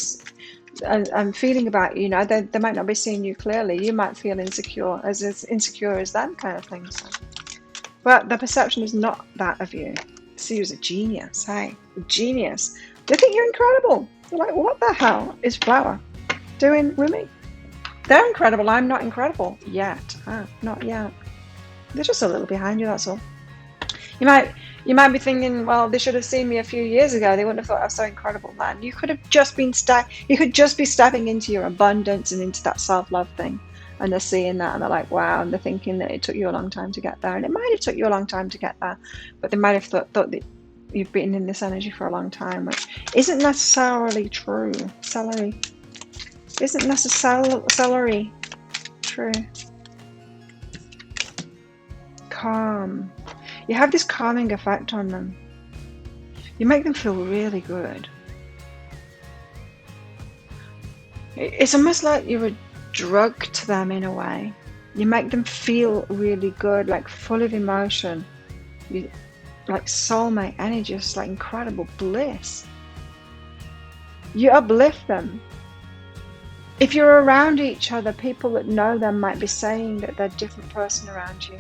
feeling about you, they might not be seeing you clearly. You might feel insecure as them kind of thing. So. But the perception is not that of you. See you as a genius, hey? A genius. They think you're incredible. They're like, what the hell is Flower doing with me? They're incredible. I'm not incredible yet. Not yet. They're just a little behind you, that's all. You might be thinking, well, they should have seen me a few years ago. They wouldn't have thought I was so incredible then. You could have just been you could just be stepping into your abundance and into that self-love thing. And they're seeing that and they're like, wow, and they're thinking that it took you a long time to get there. And it might have took you a long time to get there, but they might have thought that you've been in this energy for a long time, which isn't necessarily true. Celery isn't necessarily true. Calm. You have this calming effect on them. You make them feel really good. It's almost like you're a drug to them in a way. You make them feel really good, like full of emotion. Like soulmate energy, just like incredible bliss. You uplift them. If you're around each other, people that know them might be saying that they're a different person around you.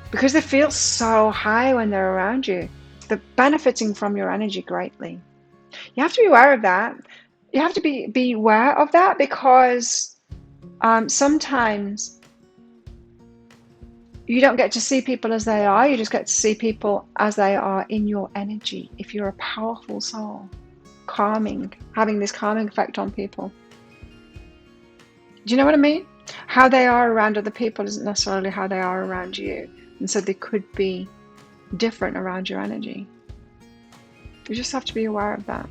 Because they feel so high when they're around you. They're benefiting from your energy greatly. You have to be aware of that. You have to be aware of that because sometimes you don't get to see people as they are. You just get to see people as they are in your energy. If you're a powerful soul, having this calming effect on people. Do you know what I mean? How they are around other people isn't necessarily how they are around you. And so they could be different around your energy. You just have to be aware of that.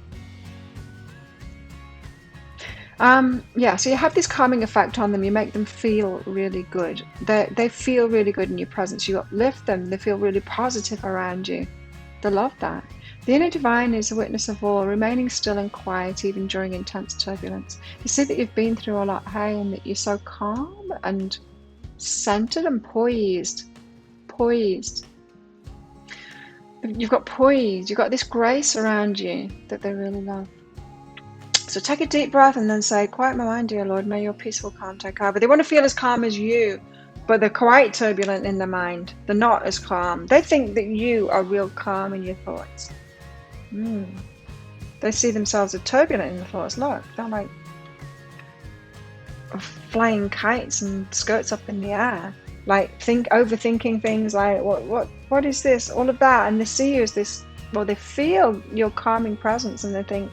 Yeah, so you have this calming effect on them. You make them feel really good. They feel really good in your presence. You uplift them. They feel really positive around you. They love that. The inner divine is a witness of all, remaining still and quiet even during intense turbulence. You see that you've been through a lot, hey, and that you're so calm and centered and poised. Poised. You've got poise. You've got this grace around you that they really love. So take a deep breath and then say, quiet my mind, dear Lord, may your peaceful calm take over. They want to feel as calm as you, but they're quite turbulent in their mind. They're not as calm. They think that you are real calm in your thoughts. They see themselves as turbulent in their thoughts. Look, they're like flying kites and skirts up in the air. Like overthinking things like, what is this? All of that. And they see you as this, well, they feel your calming presence and they think,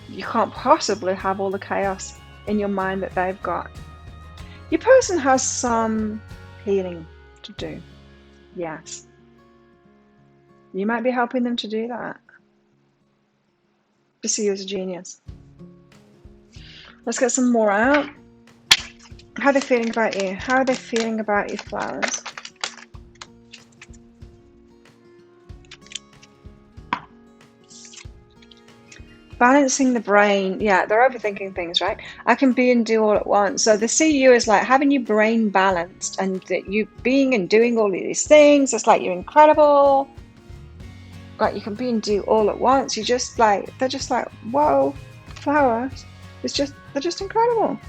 you can't possibly have all the chaos in your mind that they've got. Your person has some healing to do. Yes. You might be helping them to do that. To see you as a genius. Let's get some more out. How are they feeling about you? How are they feeling about your flowers? Balancing the brain. Yeah, they're overthinking things, right? I can be and do all at once. So they see you as like having your brain balanced and that you being and doing all of these things. It's like you're incredible. Like you can be and do all at once. You're just like, they're just like, whoa, flowers. They're just incredible.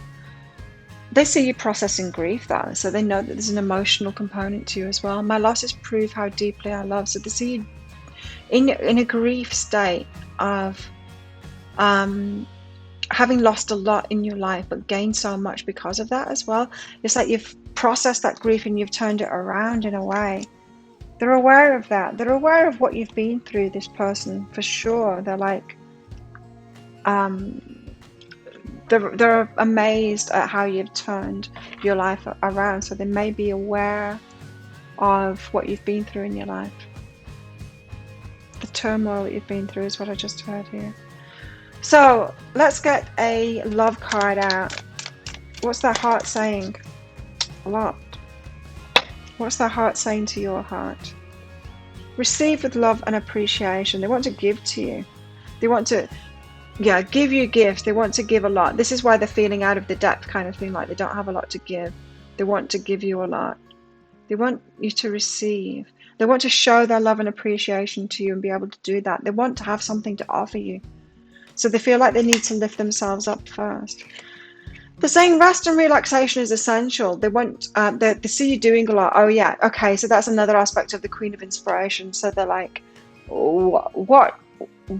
They see you processing grief though. So they know that there's an emotional component to you as well. My losses prove how deeply I love. So they see you in a grief state of having lost a lot in your life but gained so much because of that as well. It's like you've processed that grief and you've turned it around in a way. They're aware of that. They're aware of what you've been through, this person, for sure. They're like they're amazed at how you've turned your life around. So they may be aware of what you've been through in your life. The turmoil that you've been through is what I just heard here. So let's get a love card out. What's that heart saying? A lot. What's that heart saying to your heart? Receive with love and appreciation. They want to give to you. They want to, give you gifts. They want to give a lot. This is why they're feeling out of the depth kind of thing, like they don't have a lot to give. They want to give you a lot. They want you to receive. They want to show their love and appreciation to you and be able to do that. They want to have something to offer you. So they feel like they need to lift themselves up first. They're saying rest and relaxation is essential. They want, they see you doing a lot. Oh yeah, okay, so that's another aspect of the Queen of Inspiration. So they're like, what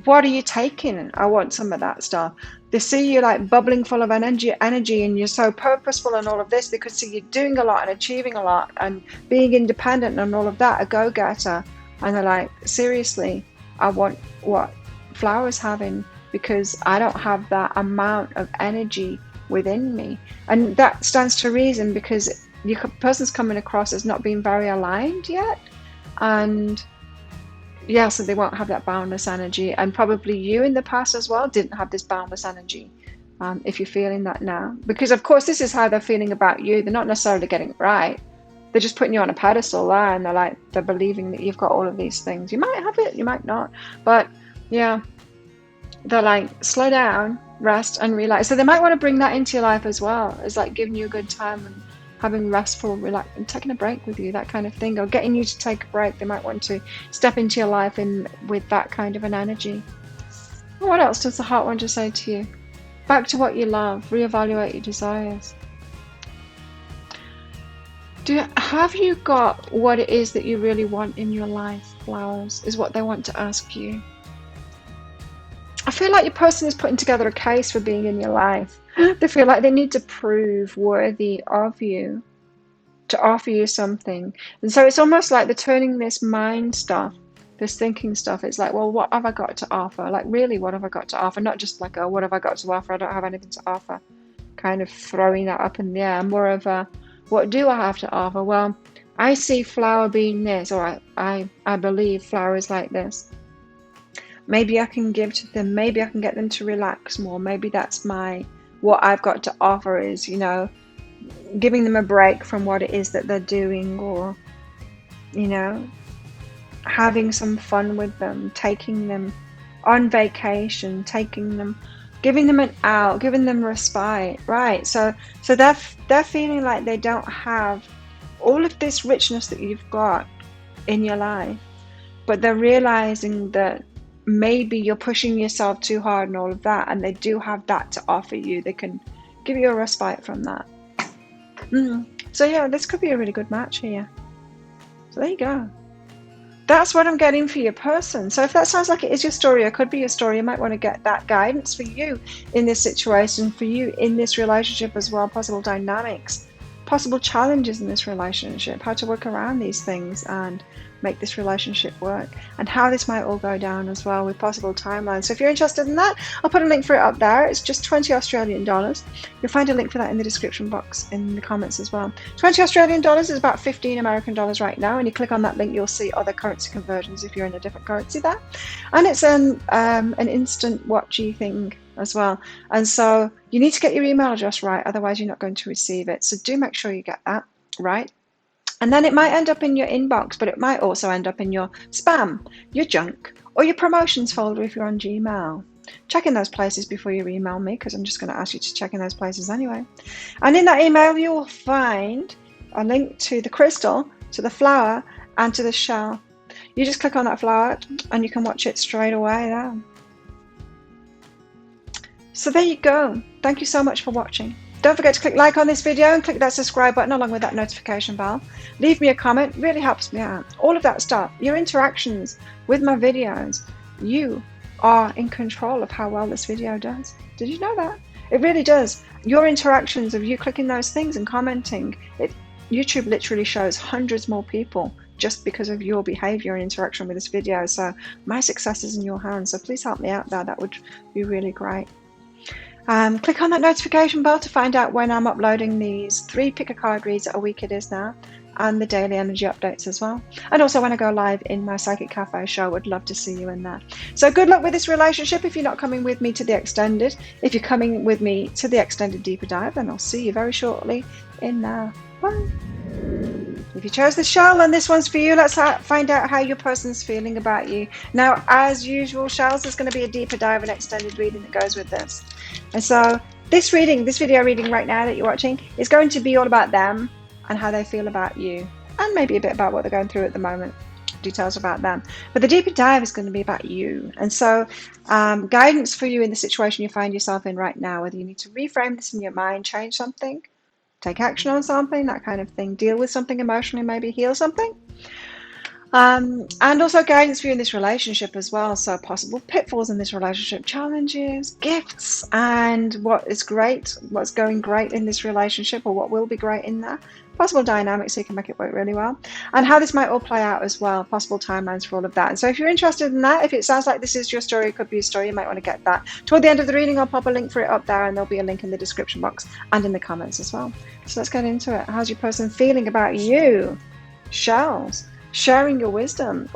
are you taking? I want some of that stuff. They see you like bubbling full of energy, and you're so purposeful and all of this. They could see you doing a lot and achieving a lot and being independent and all of that, a go-getter. And they're like, seriously, I want what Flower's having, because I don't have that amount of energy within me. And that stands to reason, because your person's coming across as not being very aligned yet. And yeah, so they won't have that boundless energy. And probably you in the past as well didn't have this boundless energy, if you're feeling that now. Because of course this is how they're feeling about you. They're not necessarily getting it right. They're just putting you on a pedestal there, and they're believing that you've got all of these things. You might have it, you might not. But yeah, they're like, slow down, rest and relax. So they might want to bring that into your life as well, as like giving you a good time and having restful, relax, and taking a break with you, that kind of thing, or getting you to take a break. They might want to step into your life with that kind of an energy. What else does the heart want to say to you? Back to what you love. Reevaluate your desires. Have you got what it is that you really want in your life? Flowers is what they want to ask you. I feel like your person is putting together a case for being in your life. They feel like they need to prove worthy of you to offer you something. And so it's almost like they're turning this mind stuff, this thinking stuff. It's like, well, what have I got to offer? Like, really, what have I got to offer? Not just like, oh, what have I got to offer? I don't have anything to offer kind of throwing that up in the air, more of a, what do I have to offer? Well, I see flower being this, or I believe flower is like this. Maybe I can give to them, maybe I can get them to relax more. Maybe that's what I've got to offer is, you know, giving them a break from what it is that they're doing, or, you know, having some fun with them, taking them on vacation, taking them, giving them an out, giving them respite, right? So they're feeling like they don't have all of this richness that you've got in your life, but they're realizing that maybe you're pushing yourself too hard and all of that, and they do have that to offer you. They can give you a respite from that. So yeah, this could be a really good match here. So there you go. That's what I'm getting for your person. So if that sounds like it is your story, or could be your story, you might want to get that guidance for you in this situation, for you in this relationship as well, possible dynamics, possible challenges in this relationship, how to work around these things and make this relationship work, and how this might all go down as well, with possible timelines. So if you're interested in that, I'll put a link for it up there. It's just 20 Australian dollars. You'll find a link for that in the description box in the comments as well. 20 Australian dollars is about 15 American dollars right now, and you click on that link, you'll see other currency conversions if you're in a different currency there. And it's an instant watchy thing as well, and so you need to get your email address right, otherwise you're not going to receive it. So do make sure you get that right. And then it might end up in your inbox, but it might also end up in your spam, your junk, or your promotions folder if you're on Gmail. Check in those places before you email me, because I'm just going to ask you to check in those places anyway. And in that email, you will find a link to the crystal, to the flower, and to the shell. You just click on that flower and you can watch it straight away there. So there you go. Thank you so much for watching. Don't forget to click like on this video and click that subscribe button along with that notification bell. Leave me a comment, really helps me out. All of that stuff, your interactions with my videos, you are in control of how well this video does. Did you know that? It really does. Your interactions of you clicking those things and commenting, YouTube literally shows hundreds more people just because of your behavior and interaction with this video. So my success is in your hands. So please help me out there. That would be really great. Click on that notification bell to find out when I'm uploading these 3 pick a card reads a week it is now, and the daily energy updates as well. And also when I go live in my Psychic Cafe show, would love to see you in there. So good luck with this relationship if you're not coming with me to the extended. If you're coming with me to the extended deeper dive, then I'll see you very shortly in there. Bye. If you chose the shell, then this one's for you. Let's find out how your person's feeling about you. Now, as usual, shells, there's going to be a deeper dive and extended reading that goes with this. And so this video reading right now that you're watching is going to be all about them and how they feel about you, and maybe a bit about what they're going through at the moment, details about them. But the deeper dive is going to be about you. And so guidance for you in the situation you find yourself in right now, whether you need to reframe this in your mind, change something, take action on something, that kind of thing, deal with something emotionally, maybe heal something. And also guidance for you in this relationship as well. So possible pitfalls in this relationship, challenges, gifts, and what is great, what's going great in this relationship, or what will be great in there. Possible dynamics so you can make it work really well. And how this might all play out as well. Possible timelines for all of that. And so if you're interested in that, if it sounds like this is your story, it could be a story, you might want to get that. Toward the end of the reading, I'll pop a link for it up there, and there'll be a link in the description box and in the comments as well. So let's get into it. How's your person feeling about you? Shells. Sharing your wisdom,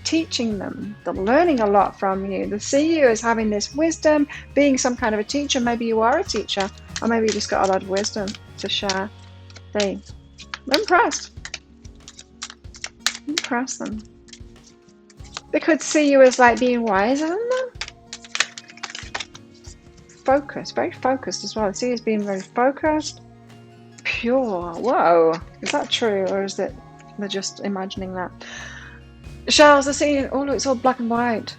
teaching them. They're learning a lot from you. They see you as having this wisdom, being some kind of a teacher. Maybe you are a teacher, or maybe you just got a lot of wisdom to share. They're impressed. Impress them. They could see you as like being wiser than them. Focused, very focused as well. They see you as being very focused. Pure. Whoa. Is that true, or is it they're just imagining that? Shells are seeing, oh look, it's all black and white.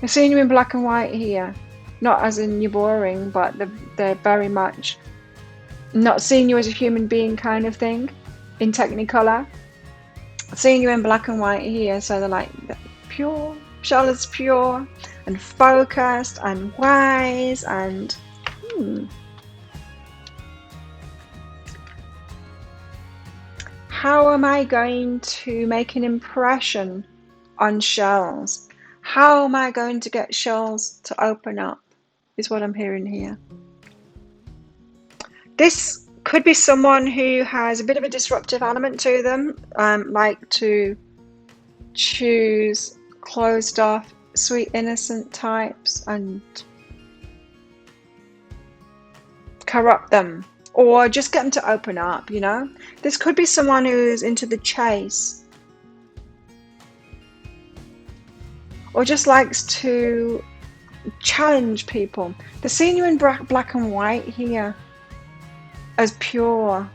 They're seeing you in black and white here. Not as in you're boring, but they're very much not seeing you as a human being kind of thing, in Technicolor. Seeing you in black and white here, so they're like pure. Shell is pure and focused and wise and how am I going to make an impression on shells? How am I going to get shells to open up, is what I'm hearing here. This could be someone who has a bit of a disruptive element to them, like to choose closed off, sweet, innocent types and corrupt them, or just get them to open up, you know? This could be someone who's into the chase, or just likes to challenge people. They're seeing you in black and white here, as pure.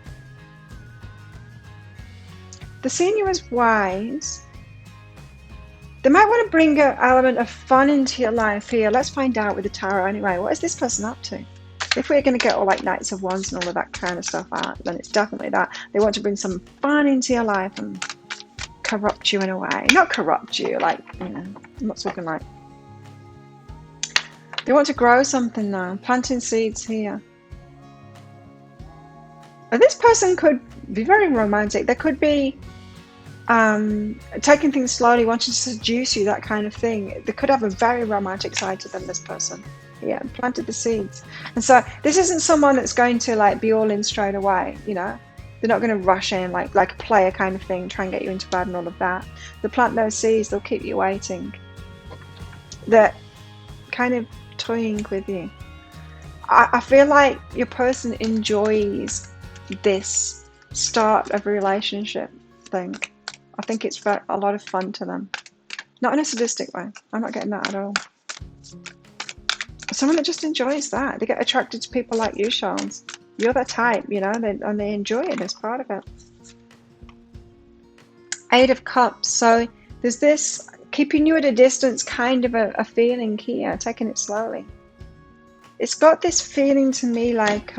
They're seeing you as wise. They might want to bring an element of fun into your life here. Let's find out with the tarot anyway. What is this person up to? If we're going to get all like Knights of Wands and all of that kind of stuff out, then it's definitely that. They want to bring some fun into your life and corrupt you in a way. Not corrupt you, like, you know, I'm not talking like. They want to grow something now. Planting seeds here. And this person could be very romantic. They could be taking things slowly, wanting to seduce you, that kind of thing. They could have a very romantic side to them, this person. Yeah, planted the seeds. And so this isn't someone that's going to like be all in straight away, you know. They're not going to rush in like a player kind of thing, try and get you into bed and all of that. They'll plant those seeds, they'll keep you waiting. They're kind of toying with you. I feel like your person enjoys this start of a relationship thing. I think it's a lot of fun to them. Not in a sadistic way. I'm not getting that at all. Someone that just enjoys that. They get attracted to people like you, Charles. You're that type, you know, and they enjoy it as part of it. Eight of Cups. So there's this keeping you at a distance kind of a feeling here, taking it slowly. It's got this feeling to me like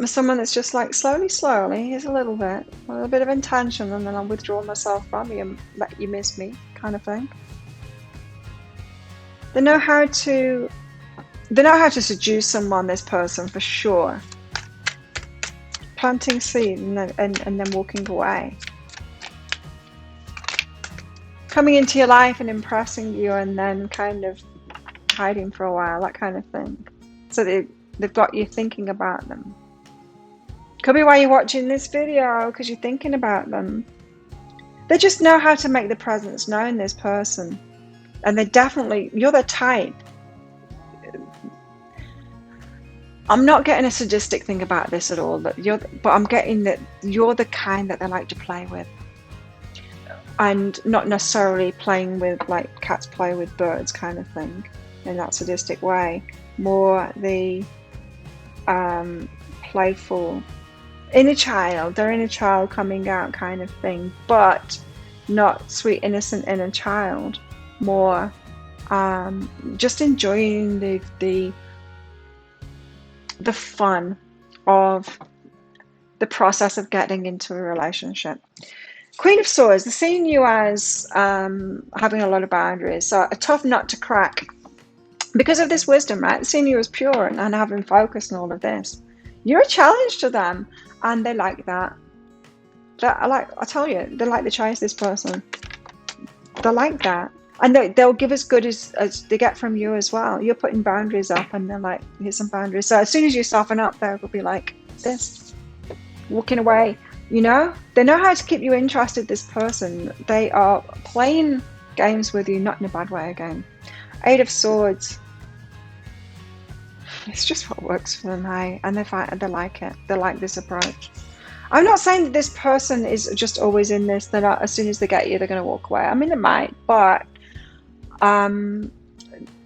someone that's just like slowly, here's a little bit of intention, and then I'll withdraw myself from you and let you miss me, kind of thing. They know how to seduce someone, this person, for sure. Planting seed and then walking away. Coming into your life and impressing you, and then kind of hiding for a while, that kind of thing. So they've got you thinking about them. Could be why you're watching this video, because you're thinking about them. They just know how to make the presence known, this person. And you're the type. I'm not getting a sadistic thing about this at all, but I'm getting that you're the kind that they like to play with. And not necessarily playing with like cats play with birds kind of thing in that sadistic way. More the playful inner child, their inner child coming out kind of thing, but not sweet, innocent inner child. More just enjoying the fun of the process of getting into a relationship. Queen of Swords, they're seeing you as having a lot of boundaries, so a tough nut to crack. Because of this wisdom, right? They're seeing you as pure and having focus and all of this. You're a challenge to them, and they like that. I tell you, they like the chase, this person. They like that. And they'll give as good as they get from you as well. You're putting boundaries up, and they're like, here's some boundaries. So as soon as you soften up, they'll be like this, walking away. You know, they know how to keep you interested, this person. They are playing games with you, not in a bad way again. Eight of Swords. It's just what works for them, hey? And they like it. They like this approach. I'm not saying that this person is just always in this. They're not, as soon as they get you, they're going to walk away. I mean, they might, but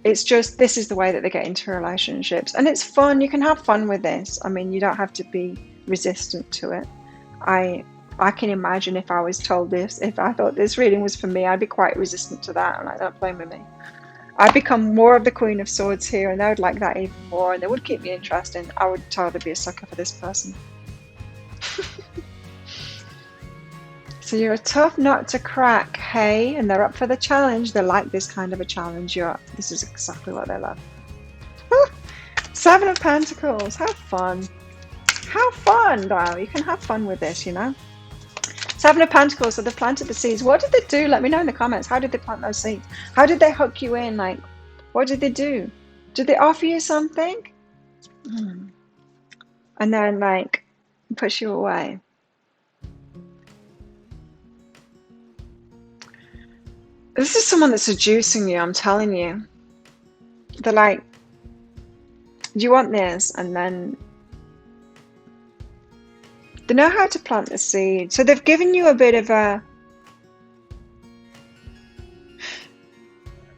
it's just, this is the way that they get into relationships. And it's fun. You can have fun with this. I mean, you don't have to be resistant to it. I can imagine if I was told this, if I thought this reading was for me, I'd be quite resistant to that. I'm like, don't blame me. I'd become more of the Queen of Swords here, and they would like that even more, and they would keep me interested. I would totally be a sucker for this person. So you're a tough nut to crack, hey, and they're up for the challenge. They like this kind of a challenge. This is exactly what they love. Seven of Pentacles. How fun. How fun, though. You can have fun with this, you know. Seven of Pentacles. So they planted the seeds. What did they do? Let me know in the comments. How did they plant those seeds? How did they hook you in? Like, what did they do? Did they offer you something? And then like push you away. This is someone that's seducing you, I'm telling you. They're like, do you want this? And then they know how to plant the seed. So they've given you a bit of a,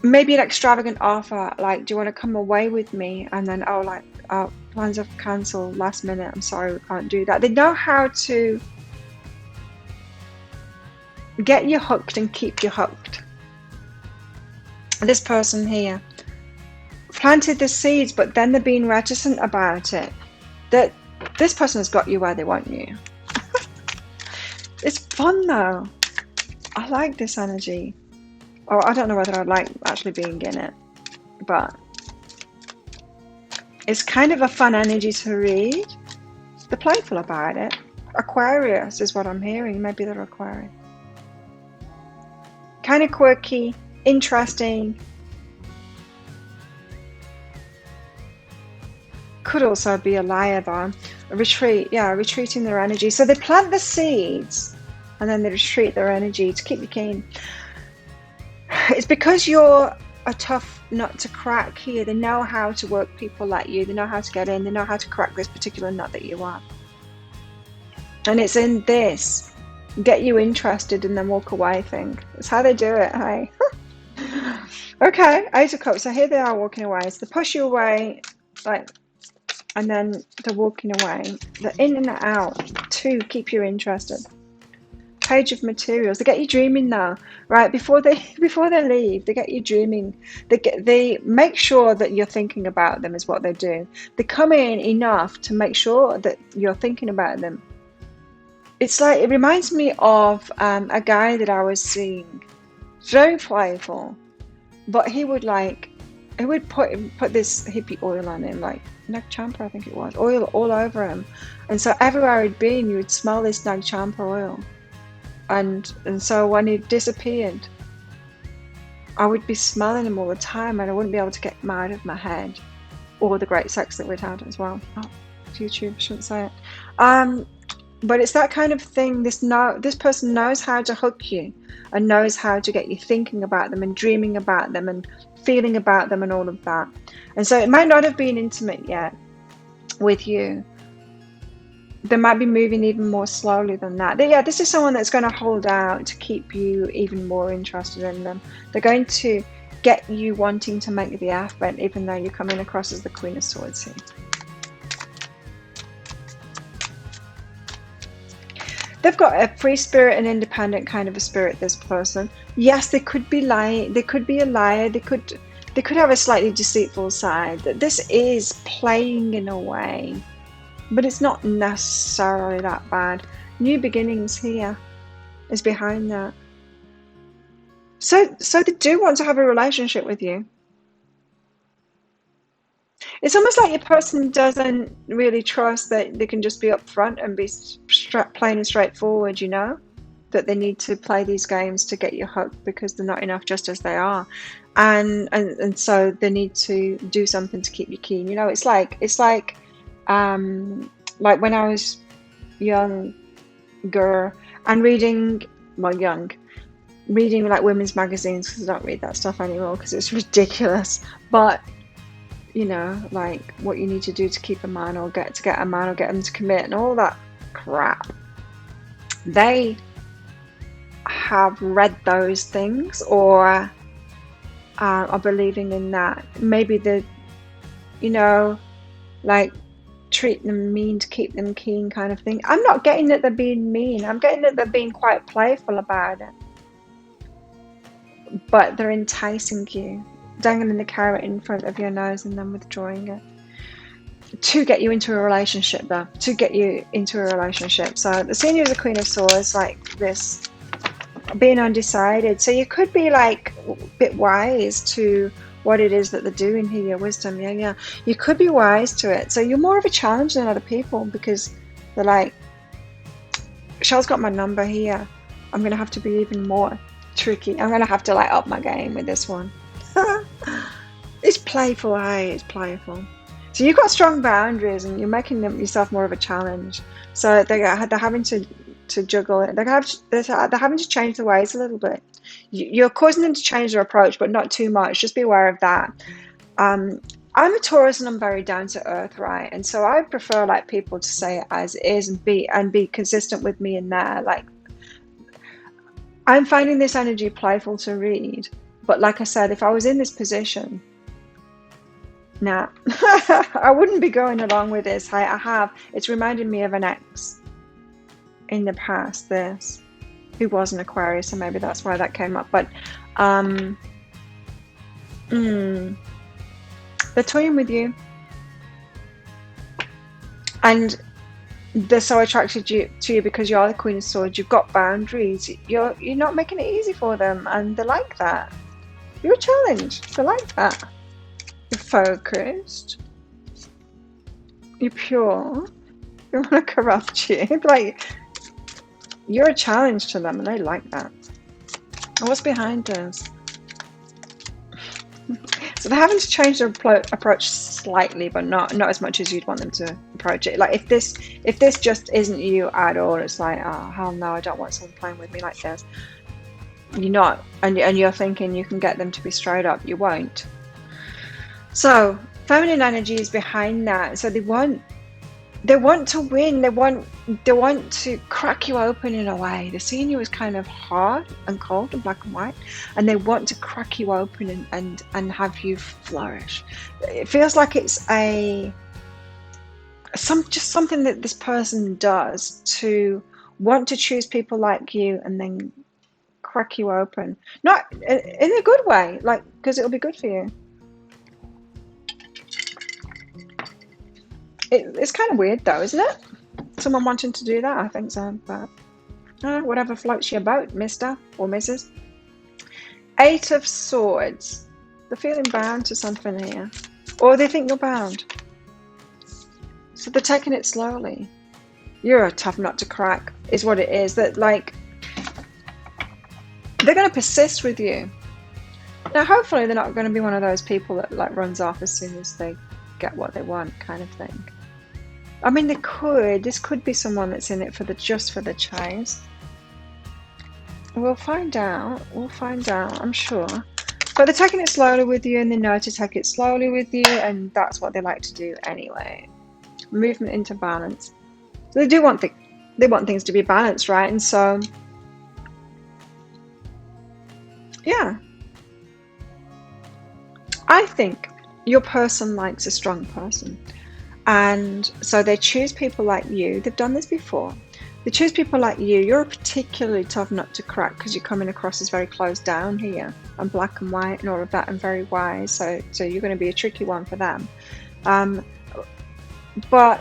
maybe an extravagant offer, like, do you want to come away with me? And then, oh, like, oh, plans have cancelled last minute. I'm sorry, we can't do that. They know how to get you hooked and keep you hooked. This person here planted the seeds, but then they're being reticent about it. That this person has got you where they want you. It's fun though. I like this energy. Or I don't know whether I'd like actually being in it, but it's kind of a fun energy to read. They're playful about it. Aquarius is what I'm hearing. Maybe they're Aquarius. Kind of quirky, interesting. Could also be a liar though. A retreat, yeah, retreating their energy. So they plant the seeds and then they retreat their energy to keep you keen. It's because you're a tough nut to crack here. They know how to work people like you. They know how to get in. They know how to crack this particular nut that you are. And it's in this get you interested and then walk away thing. It's how they do it, hey? Okay, Eight of Cups. So here they are walking away. So they push you away, like, and then they're walking away. They're in and out to keep you interested. Page of Materials. They get you dreaming now, right? Before they leave, they get you dreaming. They make sure that you're thinking about them is what they do. They come in enough to make sure that you're thinking about them. It's like, it reminds me of a guy that I was seeing. Very playful, but he would put this hippie oil on him, like Nag Champa, I think it was, oil all over him. And so everywhere he'd been, you would smell this Nag Champa oil. And so when he disappeared, I would be smelling him all the time and I wouldn't be able to get him out of my head. Or the great sex that we'd had as well. Oh, YouTube, shouldn't say it. But it's that kind of thing. This person knows how to hook you and knows how to get you thinking about them and dreaming about them and feeling about them and all of that. And so it might not have been intimate yet with you. They might be moving even more slowly than that. Yeah, this is someone that's going to hold out to keep you even more interested in them. They're going to get you wanting to make the effort, even though you're coming across as the Queen of Swords here. They've got a free spirit and independent kind of a spirit, this person. Yes, they could be lying. They could be a liar. They could have a slightly deceitful side. This is playing in a way. But it's not necessarily that bad. New beginnings here is behind that. So they do want to have a relationship with you. It's almost like your person doesn't really trust that they can just be upfront and be plain and straightforward, you know? That they need to play these games to get you hooked because they're not enough just as they are. And so they need to do something to keep you keen. You know, it's like when I was younger and reading like women's magazines, because I don't read that stuff anymore because it's ridiculous. But you know, like what you need to do to keep a man or get a man or get them to commit and all that crap. They have read those things or are believing in that. Maybe like treat them mean to keep them keen kind of thing. I'm not getting that they're being mean. I'm getting that they're being quite playful about it. But they're enticing you, dangling the carrot in front of your nose and then withdrawing it to get you into a relationship though. So the senior is the Queen of Swords, like this, being undecided. So you could be like a bit wise to what it is that they're doing here, your wisdom. Yeah. You could be wise to it. So you're more of a challenge than other people because they're like, Shell's got my number here. I'm going to have to be even more tricky. I'm going to have to up my game with this one. It's playful, hey? It's playful. So you've got strong boundaries, and you're making yourself more of a challenge. So they're having to juggle it. They're having to change the ways a little bit. You're causing them to change their approach, but not too much. Just be aware of that. I'm a Taurus and I'm very down to earth, right? And so I prefer like people to say it as it is and be consistent with me in there. Like, I'm finding this energy playful to read, but like I said, if I was in this position, nah, I wouldn't be going along with this. It's reminded me of an ex in the past, who was an Aquarius, so maybe that's why that came up. But they're toying with you, and they're so attracted to you because you're the Queen of Swords. You've got boundaries. You're not making it easy for them, and they like that. You're a challenge. They like that. You're focused. You're pure. They want to corrupt you. Like, you're a challenge to them, and they like that. And what's behind this? So they're having to change their approach slightly, but not as much as you'd want them to approach it. Like, if this just isn't you at all, it's like, oh hell no, I don't want someone playing with me like this. You're not, and you're thinking you can get them to be straight up. You won't. So feminine energy is behind that. So they want to win. They want to crack you open in a way. They're seeing you as kind of hard and cold and black and white, and they want to crack you open and have you flourish. It feels like it's just something that this person does to want to choose people like you and then crack you open. Not in a good way, like, because it'll be good for you. It's kind of weird though, isn't it? Someone wanting to do that, I think so. But whatever floats your boat, Mr. or Mrs. 8 of Swords. They're feeling bound to something here, or they think you're bound. So they're taking it slowly. You're a tough nut to crack, is what it is. That, like, they're going to persist with you. Now, hopefully, they're not going to be one of those people that like runs off as soon as they get what they want, kind of thing. I mean, this could be someone that's in it just for the chase. We'll find out, I'm sure. But they're taking it slowly with you, and they know to take it slowly with you, and that's what they like to do anyway. Movement into balance. So they want things to be balanced, right? And so, yeah. I think your person likes a strong person. And so they choose people like you. They've done this before. They choose people like you. You're a particularly tough nut to crack because you're coming across as very closed down here and black and white and all of that and very wise. So you're going to be a tricky one for them. But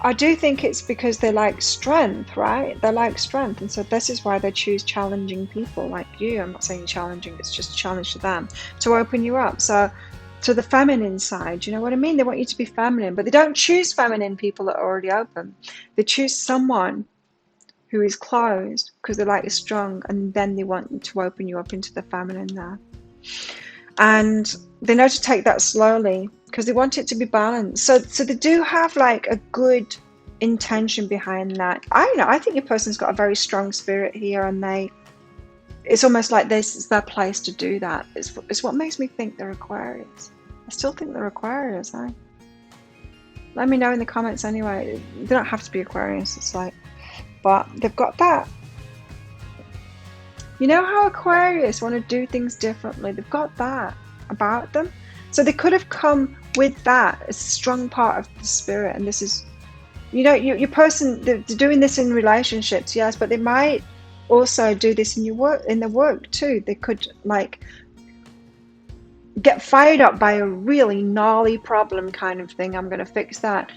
I do think it's because they like strength, right? They like strength. And so this is why they choose challenging people like you. I'm not saying challenging, it's just a challenge to them to open you up. So to the feminine side, you know what I mean? They want you to be feminine, but they don't choose feminine people that are already open. They choose someone who is closed because they like strong, and then they want to open you up into the feminine there. And they know to take that slowly because they want it to be balanced. So they do have like a good intention behind that. I think your person's got a very strong spirit here, and it's almost like this is their place to do that. It's what makes me think they're Aquarius. I still think they're Aquarius, Let me know in the comments anyway. They don't have to be Aquarius, it's like, but they've got that. You know how Aquarius want to do things differently? They've got that about them. So they could have come with that as a strong part of the spirit. And this is, you know, your person, they're doing this in relationships, yes, but they might also do this in their work too. They could like get fired up by a really gnarly problem kind of thing. I'm going to fix that,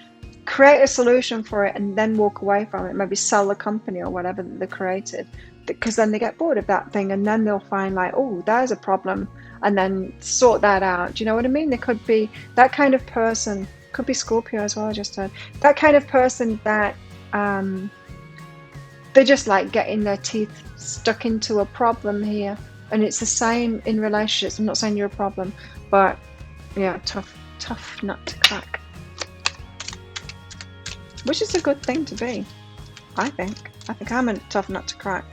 create a solution for it, and then walk away from it. Maybe sell the company or whatever that they created, because then they get bored of that thing, and then they'll find like, oh, there's a problem, and then sort that out. Do you know what I mean? They could be that kind of person. Could be Scorpio as well, I just said. That kind of person that they're just like getting their teeth stuck into a problem here. And it's the same in relationships. I'm not saying you're a problem, but yeah, tough tough nut to crack. Which is a good thing to be, I think. I think I'm a tough nut to crack.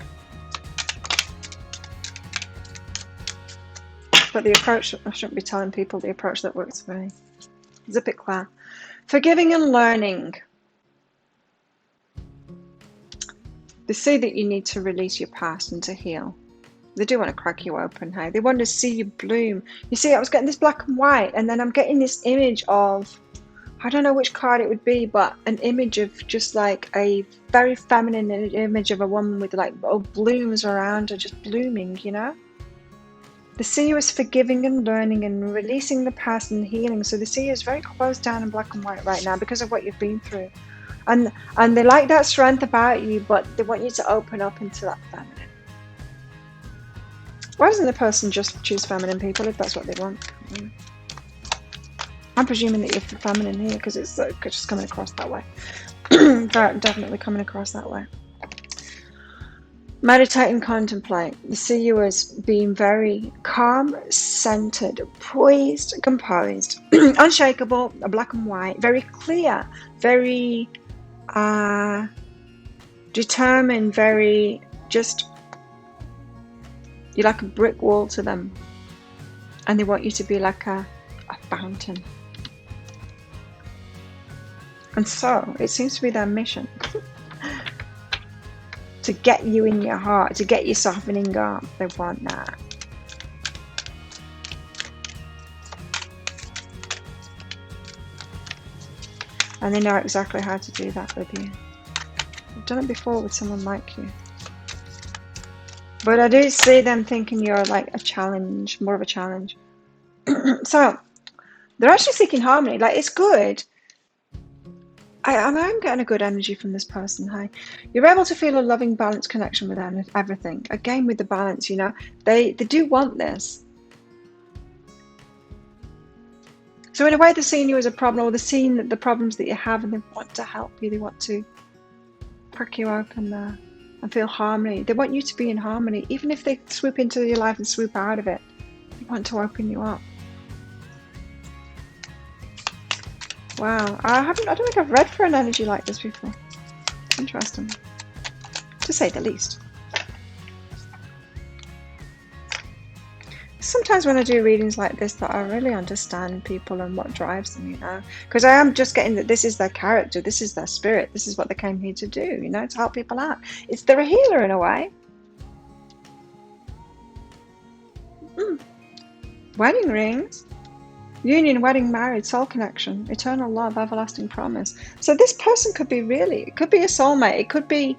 But the approach, I shouldn't be telling people the approach that works for me. Zip it clear. Forgiving and learning. They say that you need to release your past and to heal. They do want to crack you open, hey? They want to see you bloom. You see, I was getting this black and white, and then I'm getting this image of, I don't know which card it would be, but an image of just like a very feminine image of a woman with like blooms around her, just blooming, you know? They see you as forgiving and learning and releasing the past and healing. So they see you as very closed down and black and white right now because of what you've been through. And they like that strength about you, but they want you to open up into that feminine. Why doesn't the person just choose feminine people if that's what they want? I'm presuming that you're feminine here because it's just coming across that way. Definitely coming across that way. Meditate and contemplate. They see you as being very calm, centered, poised, composed, unshakable, black and white, very clear, very determined, very just, you're like a brick wall to them. And they want you to be like a fountain. And so it seems to be their mission to get you in your heart, to get you softening up. They want that. And they know exactly how to do that with you. I've done it before with someone like you. But I do see them thinking you're like a challenge, more of a challenge. So they're actually seeking harmony. Like, it's good. I'm getting a good energy from this person. Hi, you're able to feel a loving, balanced connection with everything. Again, with the balance, you know, they do want this. So in a way, they're seeing you as a problem, or they're seeing the problems that you have, and they want to help you. They want to crack you open there and feel harmony. They want you to be in harmony, even if they swoop into your life and swoop out of it. They want to open you up. Wow, I don't think I've read for an energy like this before. Interesting, to say the least. Sometimes when I do readings like this, that I really understand people and what drives them, you know, because I am just getting that this is their character, this is their spirit, this is what they came here to do, you know, to help people out. They're a healer in a way. Wedding rings. Union, wedding, marriage, soul connection, eternal love, everlasting promise. So this person could be it could be a soulmate. It could be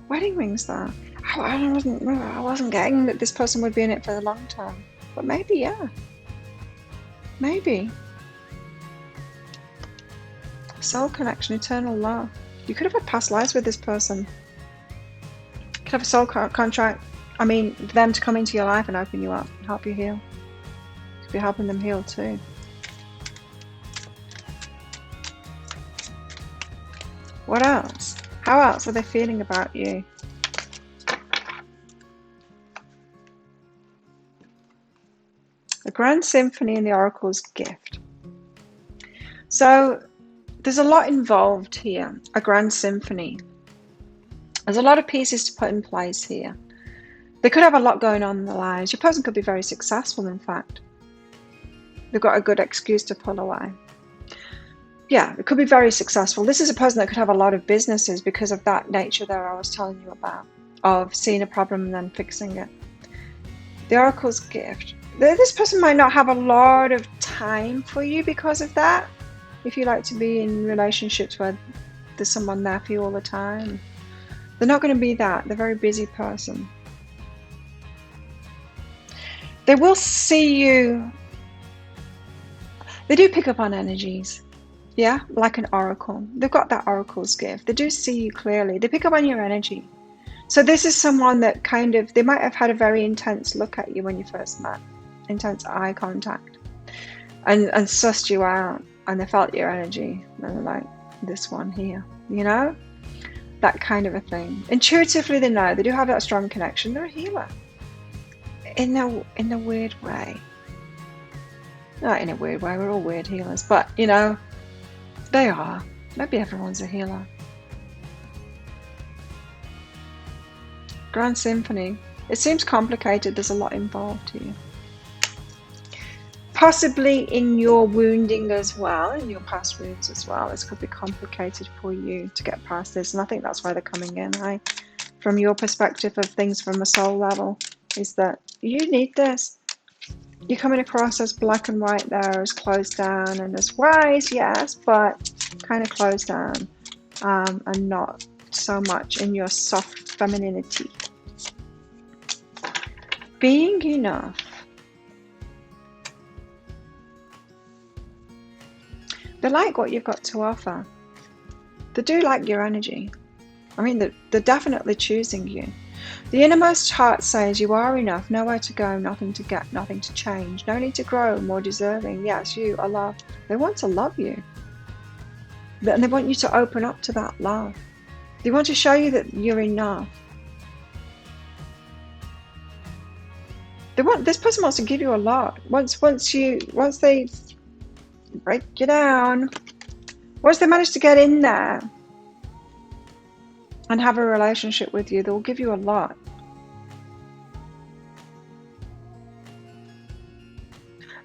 wedding rings there. I wasn't getting that this person would be in it for the long term. But maybe, yeah. Maybe. Soul connection, eternal love. You could have had past lives with this person. You could have a soul contract. I mean, them to come into your life and open you up and help you heal. You could be helping them heal too. What else? How else are they feeling about you? The Grand Symphony and the Oracle's Gift. So there's a lot involved here. A Grand Symphony. There's a lot of pieces to put in place here. They could have a lot going on in their lives. Your person could be very successful, in fact. They've got a good excuse to pull away. Yeah, it could be very successful. This is a person that could have a lot of businesses because of that nature there I was telling you about, of seeing a problem and then fixing it. The Oracle's Gift. This person might not have a lot of time for you because of that. If you like to be in relationships where there's someone there for you all the time. They're not going to be that. They're a very busy person. They will see you. They do pick up on energies. Yeah, like an oracle. They've got that oracle's gift. They do see you clearly. They pick up on your energy. So this is someone that kind of, they might have had a very intense look at you when you first met. Intense eye contact. And sussed you out. And they felt your energy. And they're like, this one here. You know? That kind of a thing. Intuitively they know. They do have that strong connection. They're a healer. In a weird way. Not in a weird way, we're all weird healers, but you know, they are. Maybe everyone's a healer. Grand Symphony. It seems complicated, there's a lot involved here. Possibly in your wounding as well, in your past wounds as well. This could be complicated for you to get past this, and I think that's why they're coming in. From your perspective of things from a soul level, is that you need this. You're coming across as black and white there, as closed down, and as wise, yes, but kind of closed down, and not so much in your soft femininity. Being enough. They like what you've got to offer. They do like your energy. I mean, they're definitely choosing you. The innermost heart says you are enough, nowhere to go, nothing to get, nothing to change, no need to grow, more deserving. Yes, you are loved. They want to love you. And they want you to open up to that love. They want to show you that you're enough. This person wants to give you a lot. Once they break you down, once they manage to get in there and have a relationship with you, they'll give you a lot.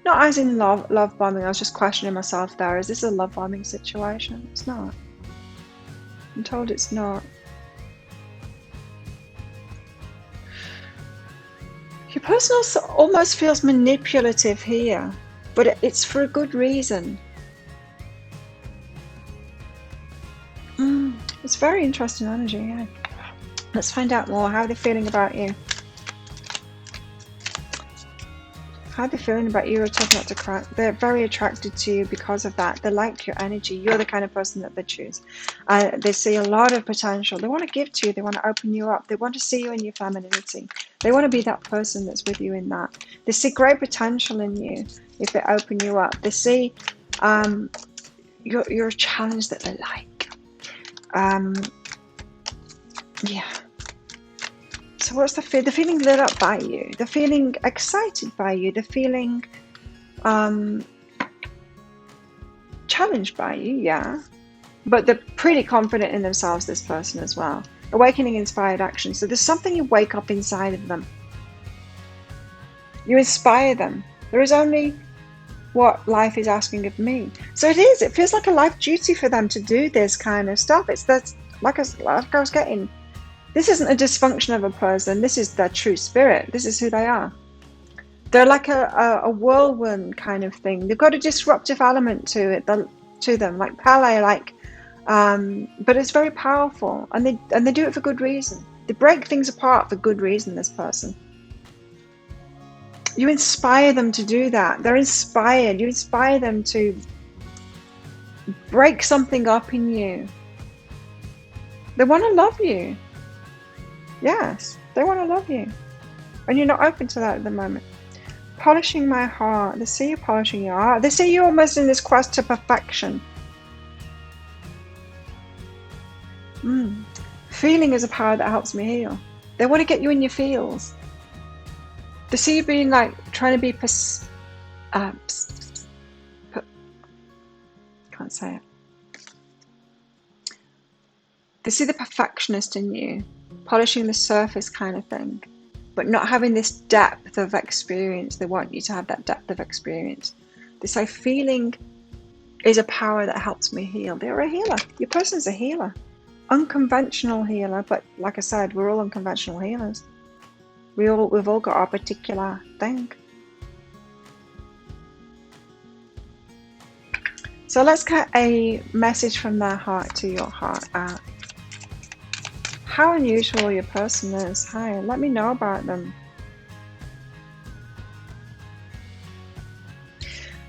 Not as in love bombing. I was just questioning myself there. Is this a love bombing situation? It's not. I'm told it's not. Your person also almost feels manipulative here, but it's for a good reason. It's very interesting energy, yeah. Let's find out more. How are they feeling about you? How are they feeling about you? You're talking not to cry. They're very attracted to you because of that. They like your energy. You're the kind of person that they choose. They see a lot of potential. They want to give to you. They want to open you up. They want to see you in your femininity. They want to be that person that's with you in that. They see great potential in you if they open you up. They see you're a challenge that they like. Yeah. So what's the feel? They're feeling lit up by you. They're feeling excited by you. They're feeling challenged by you, yeah. But they're pretty confident in themselves, this person as well. Awakening inspired action. So there's something you wake up inside of them. You inspire them. There is only what life is asking of me. So it feels like a life duty for them to do this kind of stuff. That's like I was getting. This isn't a dysfunction of a person. This is their true spirit. This is who they are. They're like a whirlwind kind of thing. They've got a disruptive element to them, like Pele, but it's very powerful, and they do it for good reason. They break things apart for good reason. This person. You inspire them to do that. They're inspired. You inspire them to break something up in you. They want to love you. Yes, they want to love you. And you're not open to that at the moment. Polishing my heart. They see you polishing your heart. They see you almost in this quest to perfection. Feeling is a power that helps me heal. They want to get you in your feels. They see you being like trying to be can't say it. They see the perfectionist in you, polishing the surface kind of thing, but not having this depth of experience. They want you to have that depth of experience. They say feeling is a power that helps me heal. They're a healer. Your person's a healer. Unconventional healer, but like I said, we're all unconventional healers. We've all got our particular thing. So let's get a message from their heart to your heart. How unusual your person is. Hi, let me know about them.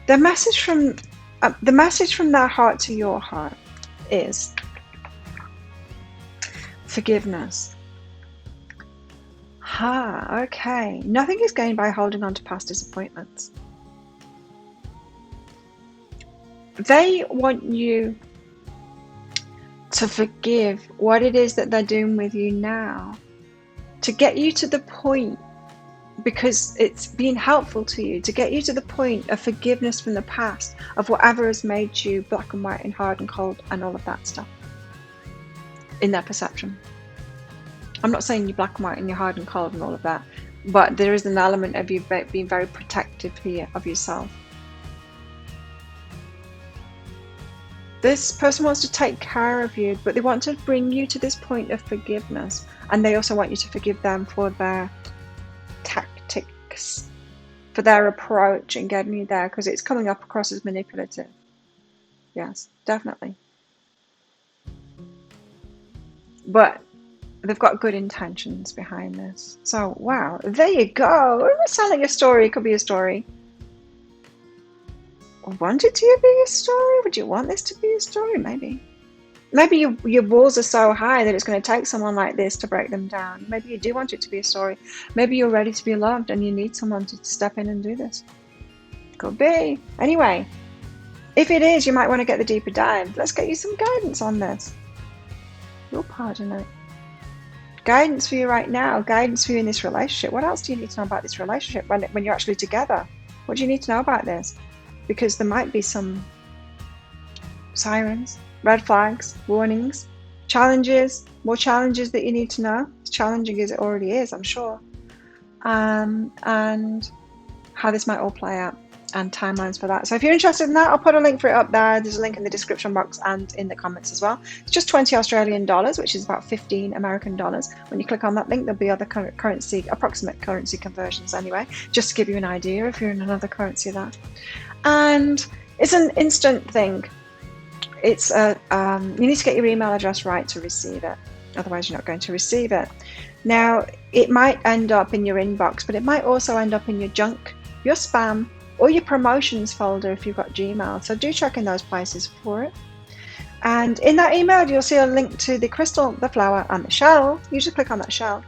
The message from their heart to your heart is forgiveness. Okay. Nothing is gained by holding on to past disappointments. They want you to forgive what it is that they're doing with you now, to get you to the point because it's been helpful to you to get you to the point of forgiveness from the past, of whatever has made you black and white and hard and cold and all of that stuff in their perception. I'm not saying you're black and white and you're hard and cold and all of that, but there is an element of you being very protective here of yourself. This person wants to take care of you, but they want to bring you to this point of forgiveness, and they also want you to forgive them for their tactics, for their approach in getting you there, because it's coming up across as manipulative. Yes, definitely. But they've got good intentions behind this. So, wow, there you go. We're selling a story. It could be a story. Want it to be a story? Would you want this to be a story? Maybe. Maybe your walls are so high that it's going to take someone like this to break them down. Maybe you do want it to be a story. Maybe you're ready to be loved and you need someone to step in and do this. Could be. Anyway, if it is, you might want to get the deeper dive. Let's get you some guidance on this. You'll pardon it. Guidance for you right now. Guidance for you in this relationship. What else do you need to know about this relationship when you're actually together? What do you need to know about this? Because there might be some sirens, red flags, warnings, challenges, more challenges that you need to know. As challenging as it already is, I'm sure. And how this might all play out and timelines for that. So if you're interested in that, I'll put a link for it up there. There's a link in the description box and in the comments as well. It's just 20 Australian dollars, which is about 15 American dollars. When you click on that link, there'll be other currency, approximate currency conversions anyway, just to give you an idea if you're in another currency of that. And it's an instant thing. It's you need to get your email address right to receive it. Otherwise, you're not going to receive it. Now, it might end up in your inbox, but it might also end up in your junk, your spam, or your promotions folder if you've got Gmail. So do check in those places for it. And in that email, you'll see a link to the crystal, the flower, and the shell. You just click on that shell,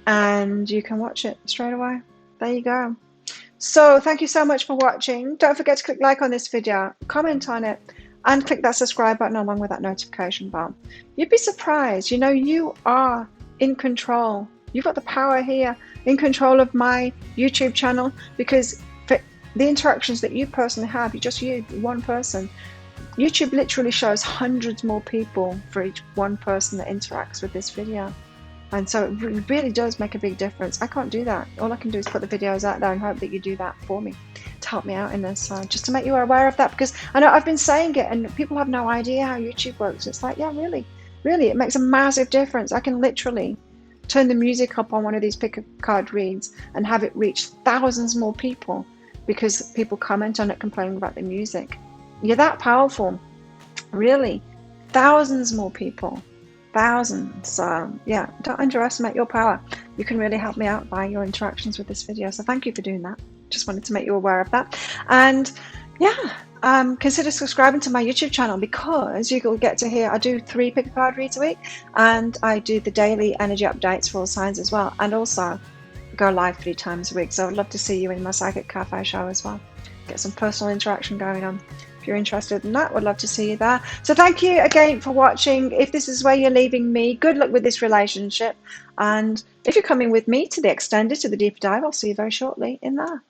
and you can watch it straight away. There you go. So thank you so much for watching. Don't forget to click like on this video, comment on it, and click that subscribe button along with that notification bell. You'd be surprised. You know, you are in control. You've got the power here, in control of my YouTube channel, because for the interactions that you personally have, you, one person, YouTube literally shows hundreds more people for each one person that interacts with this video. And so it really does make a big difference. I can't do that. All I can do is put the videos out there and hope that you do that for me to help me out in this. Just to make you aware of that, because I know I've been saying it and people have no idea how YouTube works. It's like, yeah, really, it makes a massive difference. I can literally turn the music up on one of these pick a card reads and have it reach thousands more people because people comment on it complaining about the music. You're that powerful, really. Thousands more people. Thousands. So yeah, don't underestimate your power. You can really help me out by your interactions with this video. So thank you for doing that. Just wanted to make you aware of that. And yeah, consider subscribing to my YouTube channel, because you will get to hear I do 3 pick a card reads a week, and I do the daily energy updates for all signs as well, and also go live 3 times a week. So I'd love to see you in my Psychic Cafe show as well. Get some personal interaction going on. If you're interested in that, would love to see you there. So thank you again for watching. If this is where you're leaving me, good luck with this relationship. And if you're coming with me to the extended, to the deeper dive, I'll see you very shortly in there.